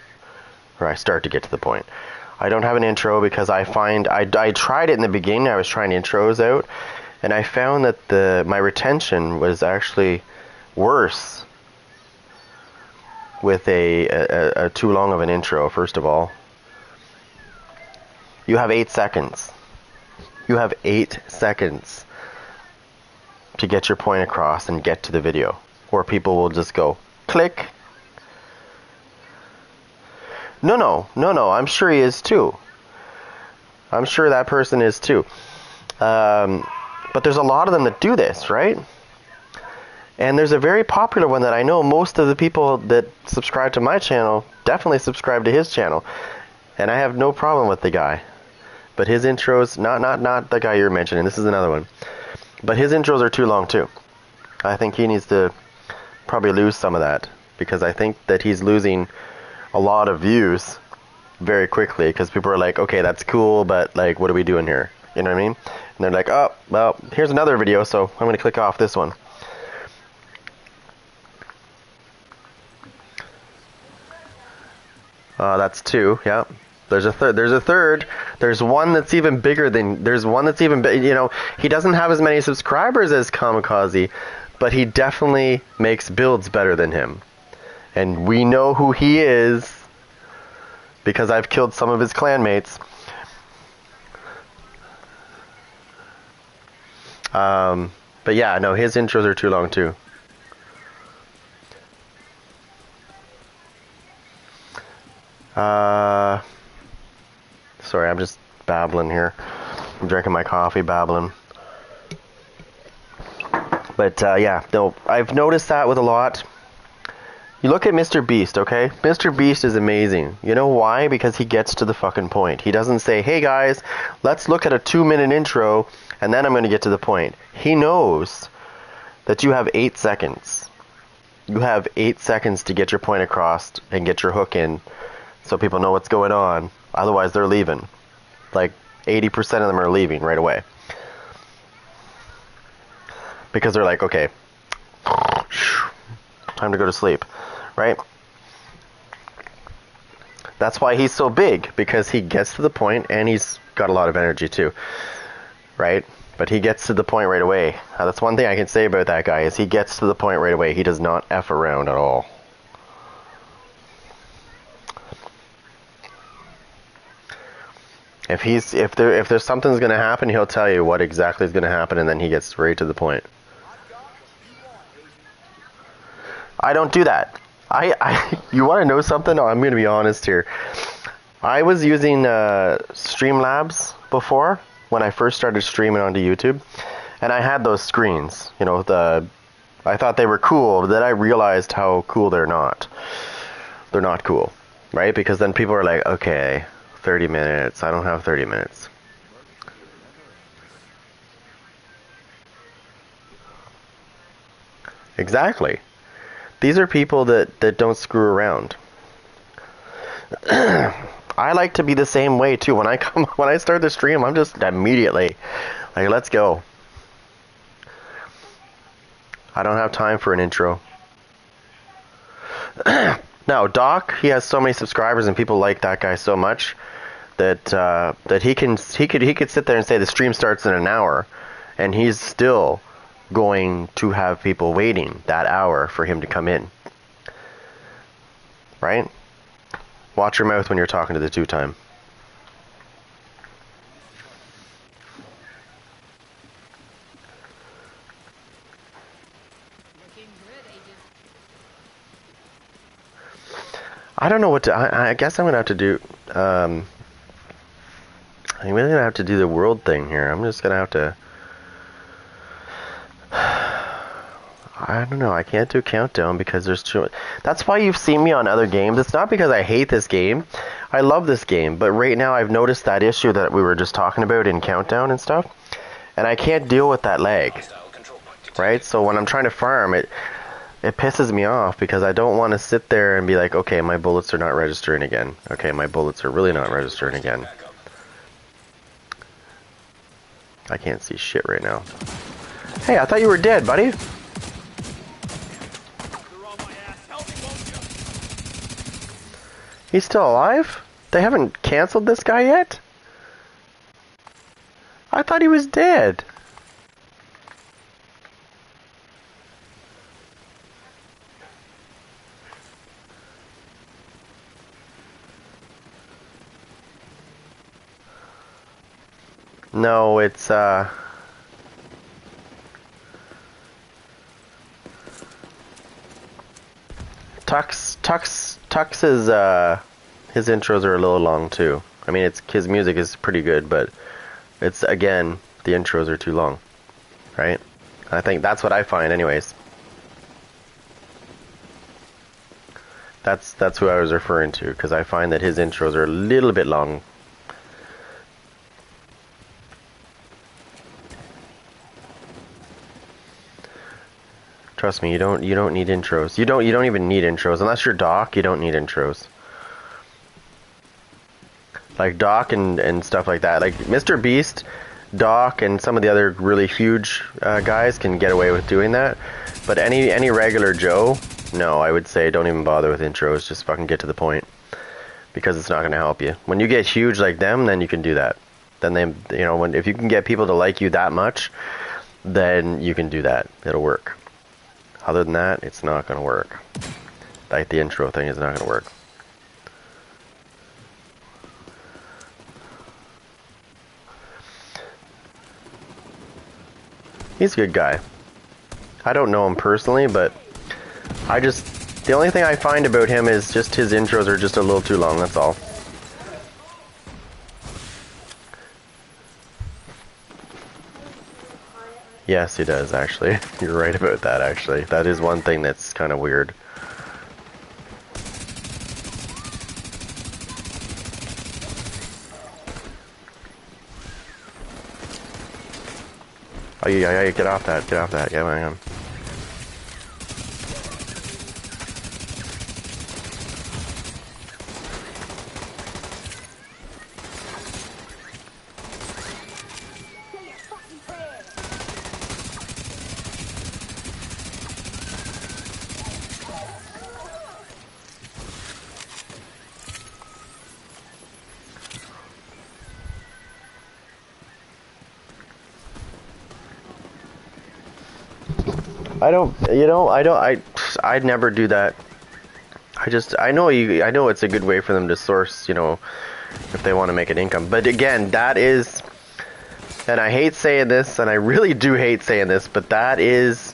A: Or I start to get to the point. I don't have an intro because I find, I tried it in the beginning, I was trying intros out, and I found that my retention was actually worse with a too long of an intro. First of all, you have 8 seconds. You have 8 seconds to get your point across and get to the video, or people will just go click. No, I'm sure he is too. I'm sure that person is too. But there's a lot of them that do this, right? And there's a very popular one that I know most of the people that subscribe to my channel definitely subscribe to his channel. And I have no problem with the guy. But his intros, not the guy you're mentioning, this is another one. But his intros are too long too. I think he needs to probably lose some of that. Because I think that he's losing a lot of views very quickly. Because people are like, okay, that's cool, but like, what are we doing here? You know what I mean? And they're like, oh, well, here's another video, so I'm going to click off this one. That's two, yeah. There's a third. There's one that's even bigger than. There's one that's even. You know, he doesn't have as many subscribers as Kamikaze, but he definitely makes builds better than him. And we know who he is because I've killed some of his clanmates. But yeah, no, his intros are too long too. Sorry, I'm just babbling here. I'm drinking my coffee, babbling. But yeah, no, I've noticed that with a lot. You look at Mr. Beast, okay? Mr. Beast is amazing. You know why? Because he gets to the fucking point. He doesn't say, hey guys, let's look at a 2-minute intro, and then I'm going to get to the point. He knows that you have 8 seconds. You have 8 seconds to get your point across and get your hook in so people know what's going on. Otherwise, they're leaving. Like, 80% of them are leaving right away. Because they're like, okay, time to go to sleep, right? That's why he's so big, because he gets to the point and he's got a lot of energy too, right? But he gets to the point right away. That's one thing I can say about that guy, is he gets to the point right away. He does not F around at all. If there's something's gonna happen, he'll tell you what exactly is gonna happen, and then he gets right to the point. I don't do that. You want to know something? I'm going to be honest here. I was using Streamlabs before when I first started streaming onto YouTube, and I had those screens. You know, I thought they were cool, but then I realized how cool they're not. They're not cool, right? Because then people are like, okay, 30 minutes. I don't have 30 minutes. Exactly. These are people that don't screw around. I like to be the same way too. When I start the stream, I'm just immediately like, let's go. I don't have time for an intro. Now, Doc, he has so many subscribers and people like that guy so much that he could sit there and say the stream starts in an hour, and he's still going to have people waiting that hour for him to come in. Right? Watch your mouth when you're talking to the two-time. I don't know what to... I guess I'm going to have to do... I'm really going to have to do the world thing here. I'm just going to have to... I don't know. I can't do countdown because there's too much. That's why you've seen me on other games. It's not because I hate this game. I love this game. But right now I've noticed that issue that we were just talking about in countdown and stuff. And I can't deal with that lag. Right? So when I'm trying to farm, it pisses me off because I don't want to sit there and be like, okay, my bullets are not registering again. Okay, my bullets are really not registering again. I can't see shit right now. Hey, I thought you were dead, buddy. He's still alive? They haven't canceled this guy yet? I thought he was dead. No, it's Tux is his intros are a little long too. I mean, his music is pretty good, but it's, again, the intros are too long, right? I think that's what I find, anyways. That's who I was referring to, because I find that his intros are a little bit long. Trust me, you don't need intros. You don't even need intros unless you're Doc. You don't need intros. Like Doc and stuff like that. Like Mr. Beast, Doc, and some of the other really huge guys can get away with doing that. But any regular Joe, no, I would say don't even bother with intros. Just fucking get to the point, because it's not going to help you. When you get huge like them, then you can do that. Then they, if you can get people to like you that much, then you can do that. It'll work. Other than that, it's not going to work. Like the intro thing is not going to work. He's a good guy. I don't know him personally, but the only thing I find about him is just his intros are just a little too long, that's all. Yes, he does, actually. You're right about that, actually. That is one thing that's kind of weird. Oh, yeah, get off that, yeah, man. I'd never do that. I know it's a good way for them to source, if they want to make an income. But again, that is, and I hate saying this, and I really do hate saying this, but that is,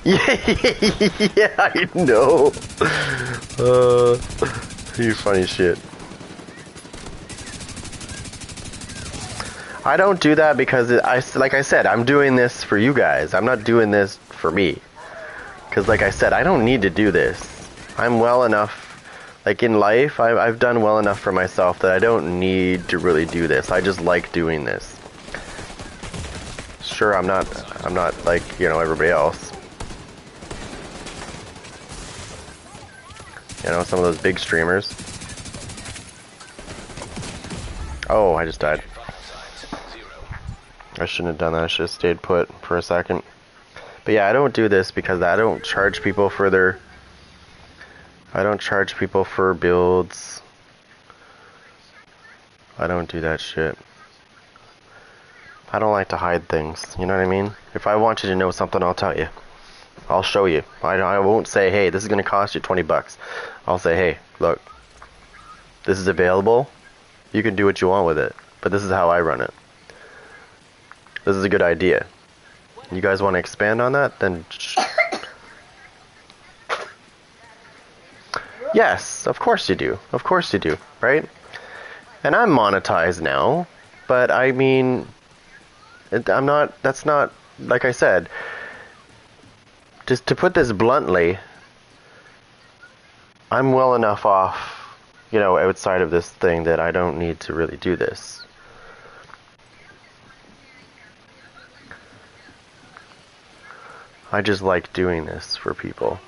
A: yeah, I know. You funny shit. I don't do that because like I said, I'm doing this for you guys. I'm not doing this for me. Because like I said, I don't need to do this. I'm well enough, like in life, I've done well enough for myself that I don't need to really do this. I just like doing this. Sure, I'm not like, everybody else. Some of those big streamers. Oh, I just died. I shouldn't have done that. I should have stayed put for a second. But yeah, I don't do this because I don't charge people for I don't charge people for builds. I don't do that shit. I don't like to hide things. You know what I mean? If I want you to know something, I'll tell you. I'll show you. I won't say, hey, this is going to cost you 20 bucks. I'll say, hey, look, this is available. You can do what you want with it. But this is how I run it. This is a good idea. You guys want to expand on that? Then... Yes, of course you do. Of course you do, right? And I'm monetized now, but I mean... I'm not... That's not... Like I said... Just to put this bluntly... I'm well enough off, outside of this thing that I don't need to really do this. I just like doing this for people.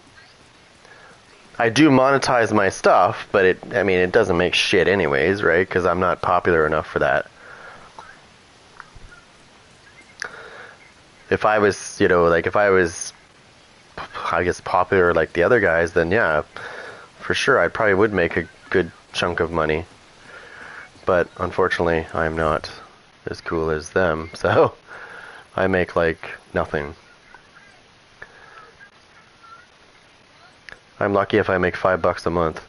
A: I do monetize my stuff, but it doesn't make shit anyways, right? Because I'm not popular enough for that. If I was, I guess, popular like the other guys, then yeah, for sure, I probably would make a good chunk of money. But unfortunately, I'm not as cool as them, so I make like nothing. I'm lucky if I make $5 a month.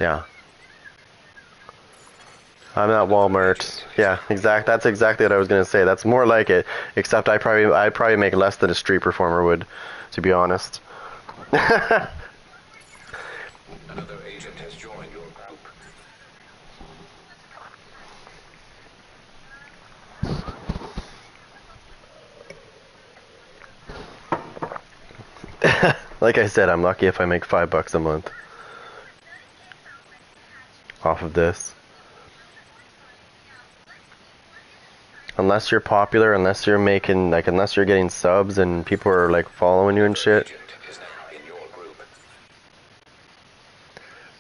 A: Yeah. I'm at Walmart. Yeah, that's exactly what I was gonna say. That's more like it. Except I'd probably make less than a street performer would, to be honest.
B: Another agent has joined your group.
A: Like I said, I'm lucky if I make $5 a month off of this. Unless you're popular, unless you're making unless you're getting subs and people are like following you and shit.
B: Agent is now in your group.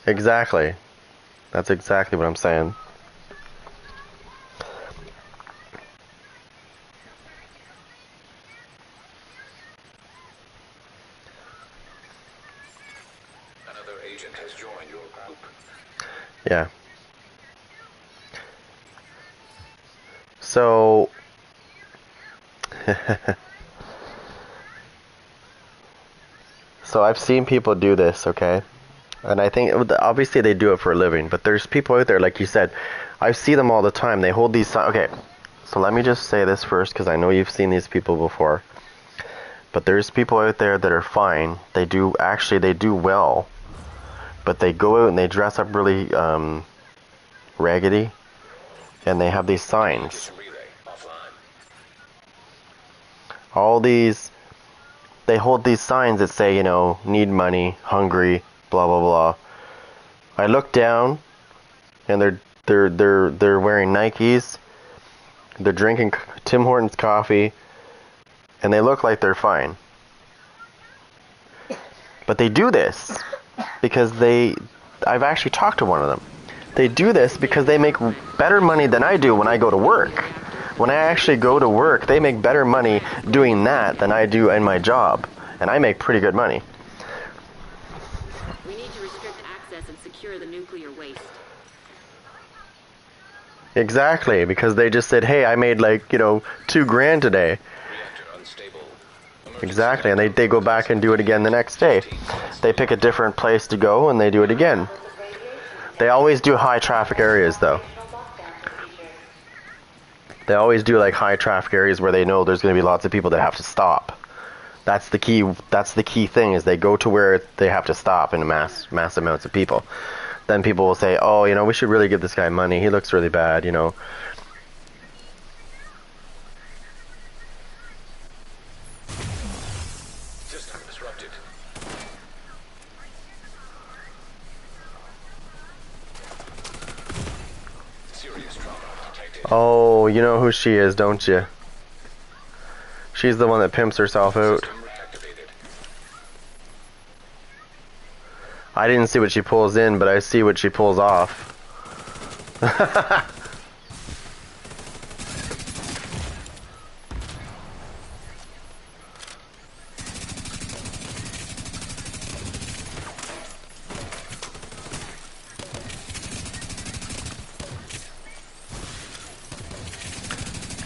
A: Exactly. That's exactly what I'm saying.
B: Another agent has joined your group.
A: Yeah. So so I've seen people do this, okay? And I think obviously they do it for a living, but there's people out there, like you said, I see them all the time. They hold these signs. Okay, so let me just say this first, because I know you've seen these people before. But there's people out there that are fine. They do well, but they go out and they dress up really raggedy, and they have these signs.
B: Relay offline.
A: All these, they hold these signs that say, you know, need money, hungry, blah blah blah. I look down, and they're wearing Nikes. They're drinking Tim Hortons coffee, and they look like they're fine. But they do this because I've actually talked to one of them. They do this because they make better money than I do when I go to work. When I actually go to work, they make better money doing that than I do in my job. And I make pretty good money.
C: We need to restrict access and secure the nuclear waste.
A: Exactly, because they just said, hey, I made like, you know, $2,000 today.
B: Reactor unstable.
A: Exactly, and they go back and do it again the next day. They pick a different place to go and they do it again. They always do high traffic areas though. They always do like high traffic areas where they know there's going to be lots of people that have to stop. That's the key thing, is they go to where they have to stop in mass amounts of people. Then people will say, oh, you know, we should really give this guy money. He looks really bad, you know.
B: System disrupted. Serious trauma detected.
A: Oh, you know who she is, don't you? She's the one that pimps herself out.
B: System reactivated.
A: I didn't see what she pulls in, but I see what she pulls off.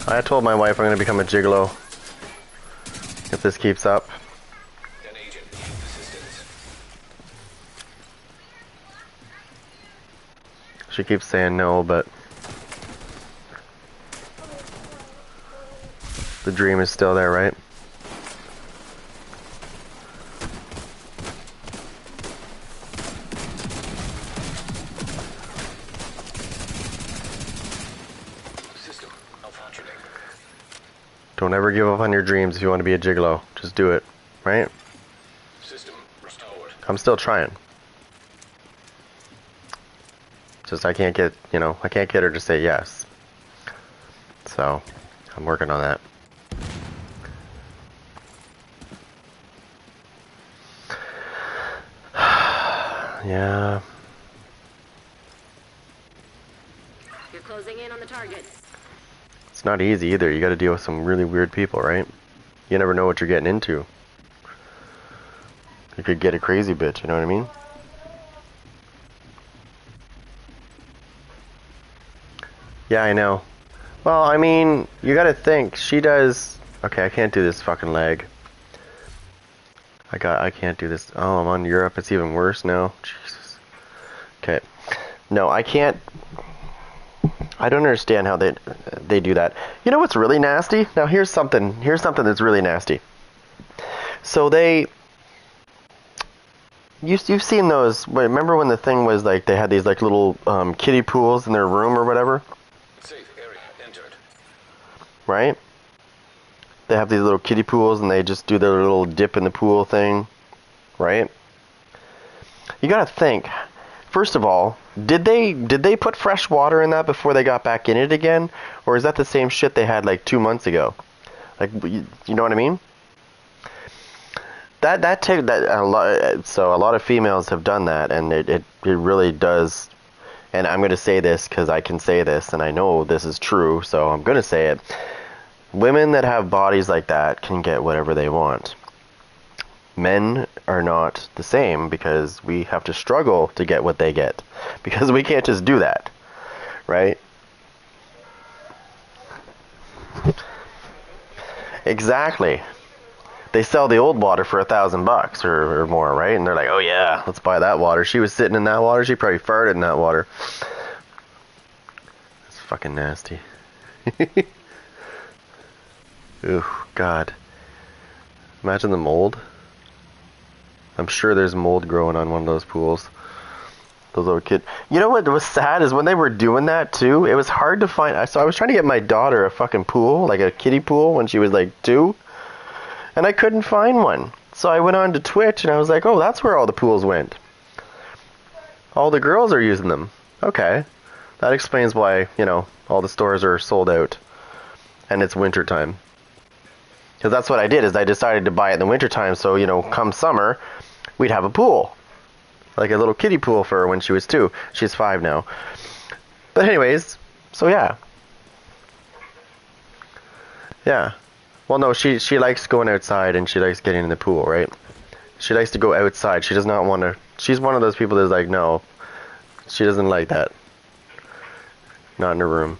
A: I told my wife I'm going to become a gigolo if this keeps up.
B: An agent needs assistance.
A: She keeps saying no, but the dream is still there, right?
B: System malfunctioning.
A: Don't ever give up on your dreams if you want to be a gigolo. Just do it, right?
B: System restored.
A: I'm still trying. Just I can't get, you know, I can't get her to say yes. So, I'm working on that. Yeah.
C: You're closing in on the targets.
A: It's not easy either. You got to deal with some really weird people, right? You never know what you're getting into. You could get a crazy bitch, you know what I mean? Yeah, I know. Well, I mean, you gotta think, she does... Okay, I can't do this fucking leg. I can't do this. Oh, I'm on Europe, it's even worse now. Jesus. Okay. No, I can't... I don't understand how they do that. You know what's really nasty? Now here's something that's really nasty. So you've seen those. Remember when the thing was like they had these like little kiddie pools in their room or whatever,
B: Safe area entered.
A: right? They have these little kiddie pools and they just do their little dip in the pool thing, right? You gotta think. First of all, did they put fresh water in that before they got back in it again, or is that the same shit they had like 2 months ago? Like, you know what I mean? That take that a lot. So a lot of females have done that, and it really does. And I'm gonna say this because I can say this, and I know this is true, so I'm gonna say it. Women that have bodies like that can get whatever they want. Men are not the same because we have to struggle to get what they get, because we can't just do that, right? Exactly. They sell the old water for $1,000 or more, right? And they're like, oh yeah, let's buy that water. She was sitting in that water. She probably farted in that water. It's fucking nasty. Ooh, God. Imagine the mold. I'm sure there's mold growing on one of those pools. Those little kids. You know what was sad is when they were doing that too, it was hard to find. So I was trying to get my daughter a fucking pool, like a kiddie pool, when she was like 2. And I couldn't find one. So I went on to Twitch and I was like, oh, that's where all the pools went. All the girls are using them. Okay. That explains why, all the stores are sold out. And it's winter time. Because that's what I did, is I decided to buy it in the wintertime, so, come summer, we'd have a pool. Like a little kiddie pool for her when she was 2. She's 5 now. But anyways, so yeah. Yeah. Well, no, she likes going outside and she likes getting in the pool, right? She likes to go outside. She does not want to... She's one of those people that's like, no. She doesn't like that. Not in her room.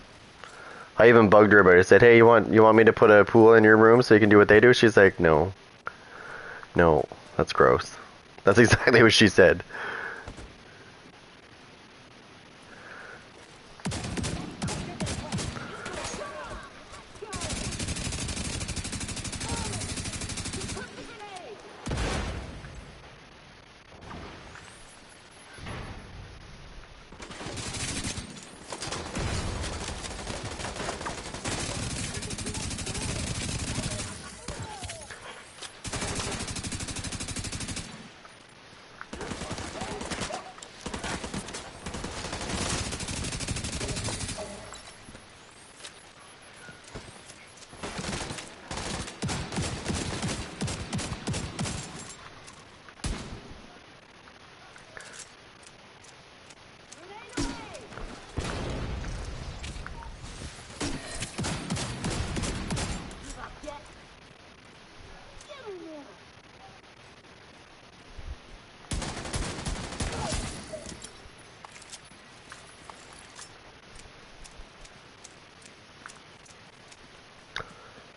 A: I even bugged her about it. I said, hey, you want me to put a pool in your room so you can do what they do? She's like, no. No, that's gross. That's exactly what she said.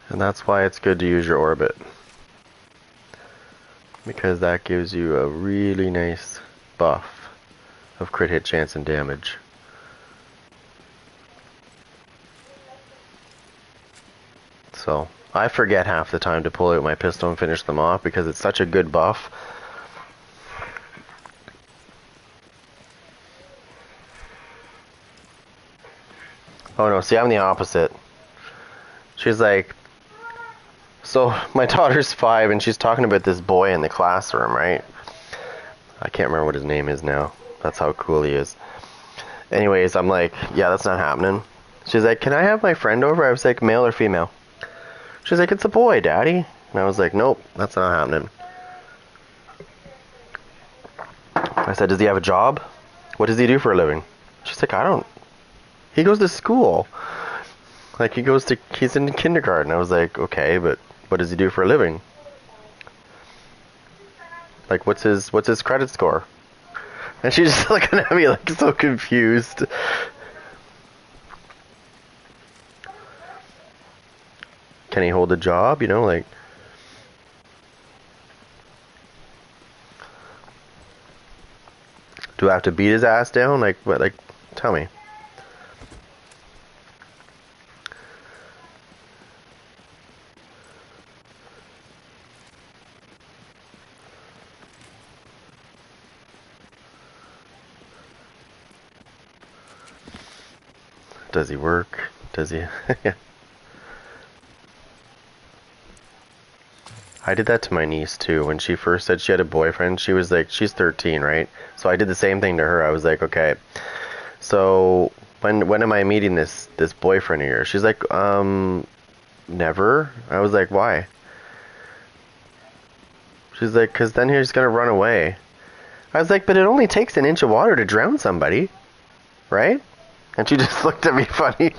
A: And that's why it's good to use your orbit. Because that gives you a really nice buff of crit hit chance and damage. So, I forget half the time to pull out my pistol and finish them off because it's such a good buff. Oh no, see, I'm the opposite. She's like... So, my daughter's 5 and she's talking about this boy in the classroom, right? I can't remember what his name is now. That's how cool he is. Anyways, I'm like, yeah, that's not happening. She's like, can I have my friend over? I was like, male or female? She's like, it's a boy, Daddy. And I was like, nope, that's not happening. I said, does he have a job? What does he do for a living? She's like, I don't... He goes to school. Like, he's in kindergarten. I was like, okay, but what does he do for a living? Like, what's his credit score? And she's just looking at me like so confused. Can he hold a job? Like... Do I have to beat his ass down? Like, what? Like, tell me. Does he work? Does he? I did that to my niece too. When she first said she had a boyfriend, she was like, she's 13, right? So I did the same thing to her. I was like, okay, so when am I meeting this boyfriend of yours? She's like, never. I was like, why? She's like, cause then he's gonna run away. I was like, but it only takes an inch of water to drown somebody, right? And she just looked at me funny.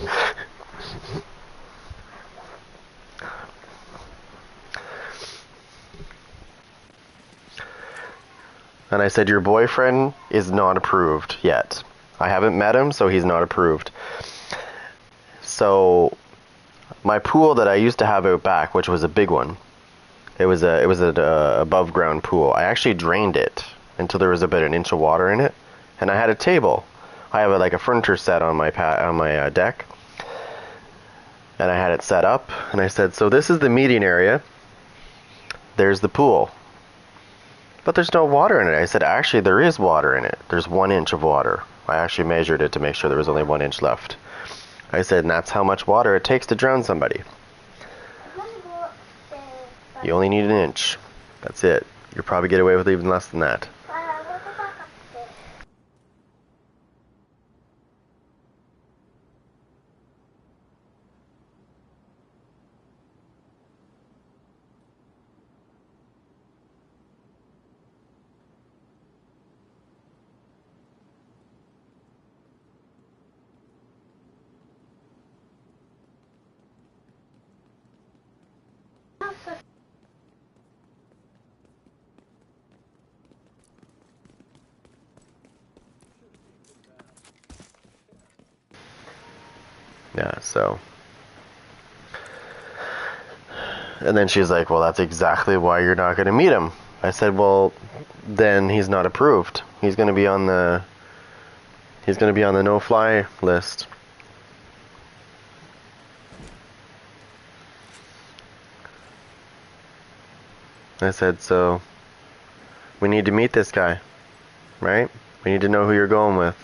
A: And I said, your boyfriend is not approved yet. I haven't met him, so he's not approved. So my pool that I used to have out back, which was a big one, it was an above ground pool. I actually drained it until there was about an inch of water in it, and I had a table. I have like a furniture set on my deck, and I had it set up. And I said, so this is the meeting area. There's the pool. But there's no water in it. I said, actually, there is water in it. There's 1 inch of water. I actually measured it to make sure there was only 1 inch left. I said, and that's how much water it takes to drown somebody. You only need 1 inch. That's it. You'll probably get away with even less than that. Yeah, so. And then she's like, well, that's exactly why you're not going to meet him. I said, well, then he's not approved. He's going to be on the no-fly list. I said, so we need to meet this guy, right? We need to know who you're going with.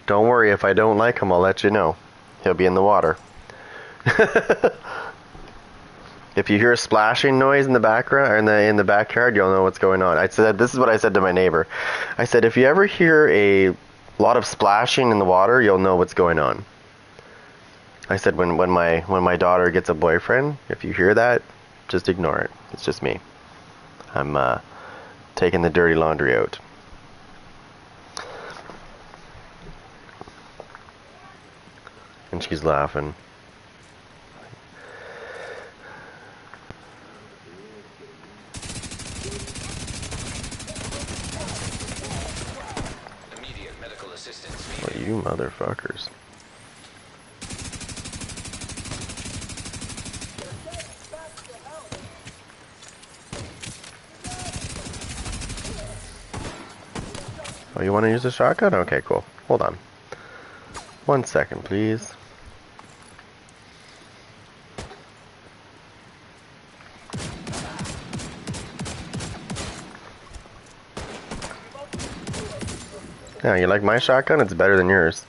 A: Don't worry, if I don't like him, I'll let you know. He'll be in the water. If you hear a splashing noise in the background or in the backyard, you'll know what's going on. I said, this is what I said to my neighbor. I said, if you ever hear a lot of splashing in the water, you'll know what's going on. I said, when my daughter gets a boyfriend, if you hear that, just ignore it. It's just me. I'm taking the dirty laundry out. And she's laughing.
B: Immediate medical assistance
A: What
B: needed.
A: you motherfuckers. Oh, you want to use a shotgun? Okay, cool. Hold on. 1 second, please. Yeah, you like my shotgun? It's better than yours.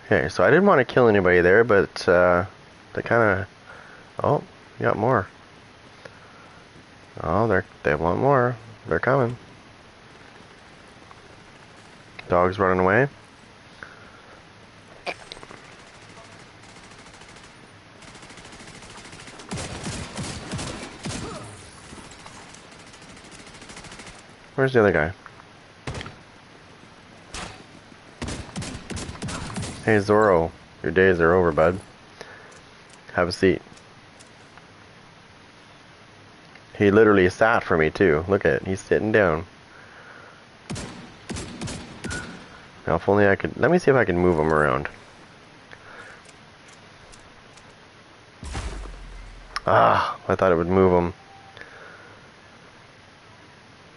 A: Okay, so I didn't want to kill anybody there, but they kind of... Oh, you got more. Oh, they want more. They're coming. Dog's running away. Where's the other guy? Hey Zorro, your days are over, bud. Have a seat. He literally sat for me too. Look at it, he's sitting down. Now if only I could, let me see if I can move him around. Ah, I thought it would move him.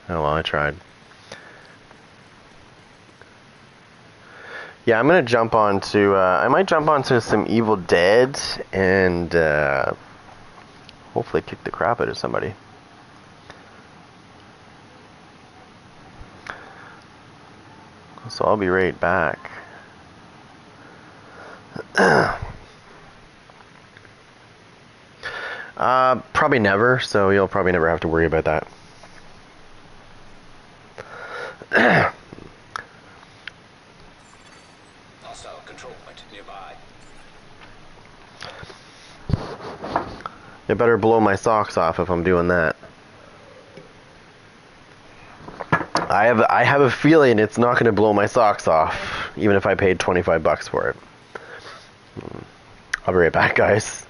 A: Oh well, I tried. Yeah, I'm gonna jump onto. I might jump onto some Evil Dead and hopefully kick the crap out of somebody. So I'll be right back. Probably never, so you'll probably never have to worry about that.
B: Hostile control point nearby.
A: It better blow my socks off if I'm doing that. I have a feeling it's not going to blow my socks off, even if I paid $25 for it. I'll be right back, guys.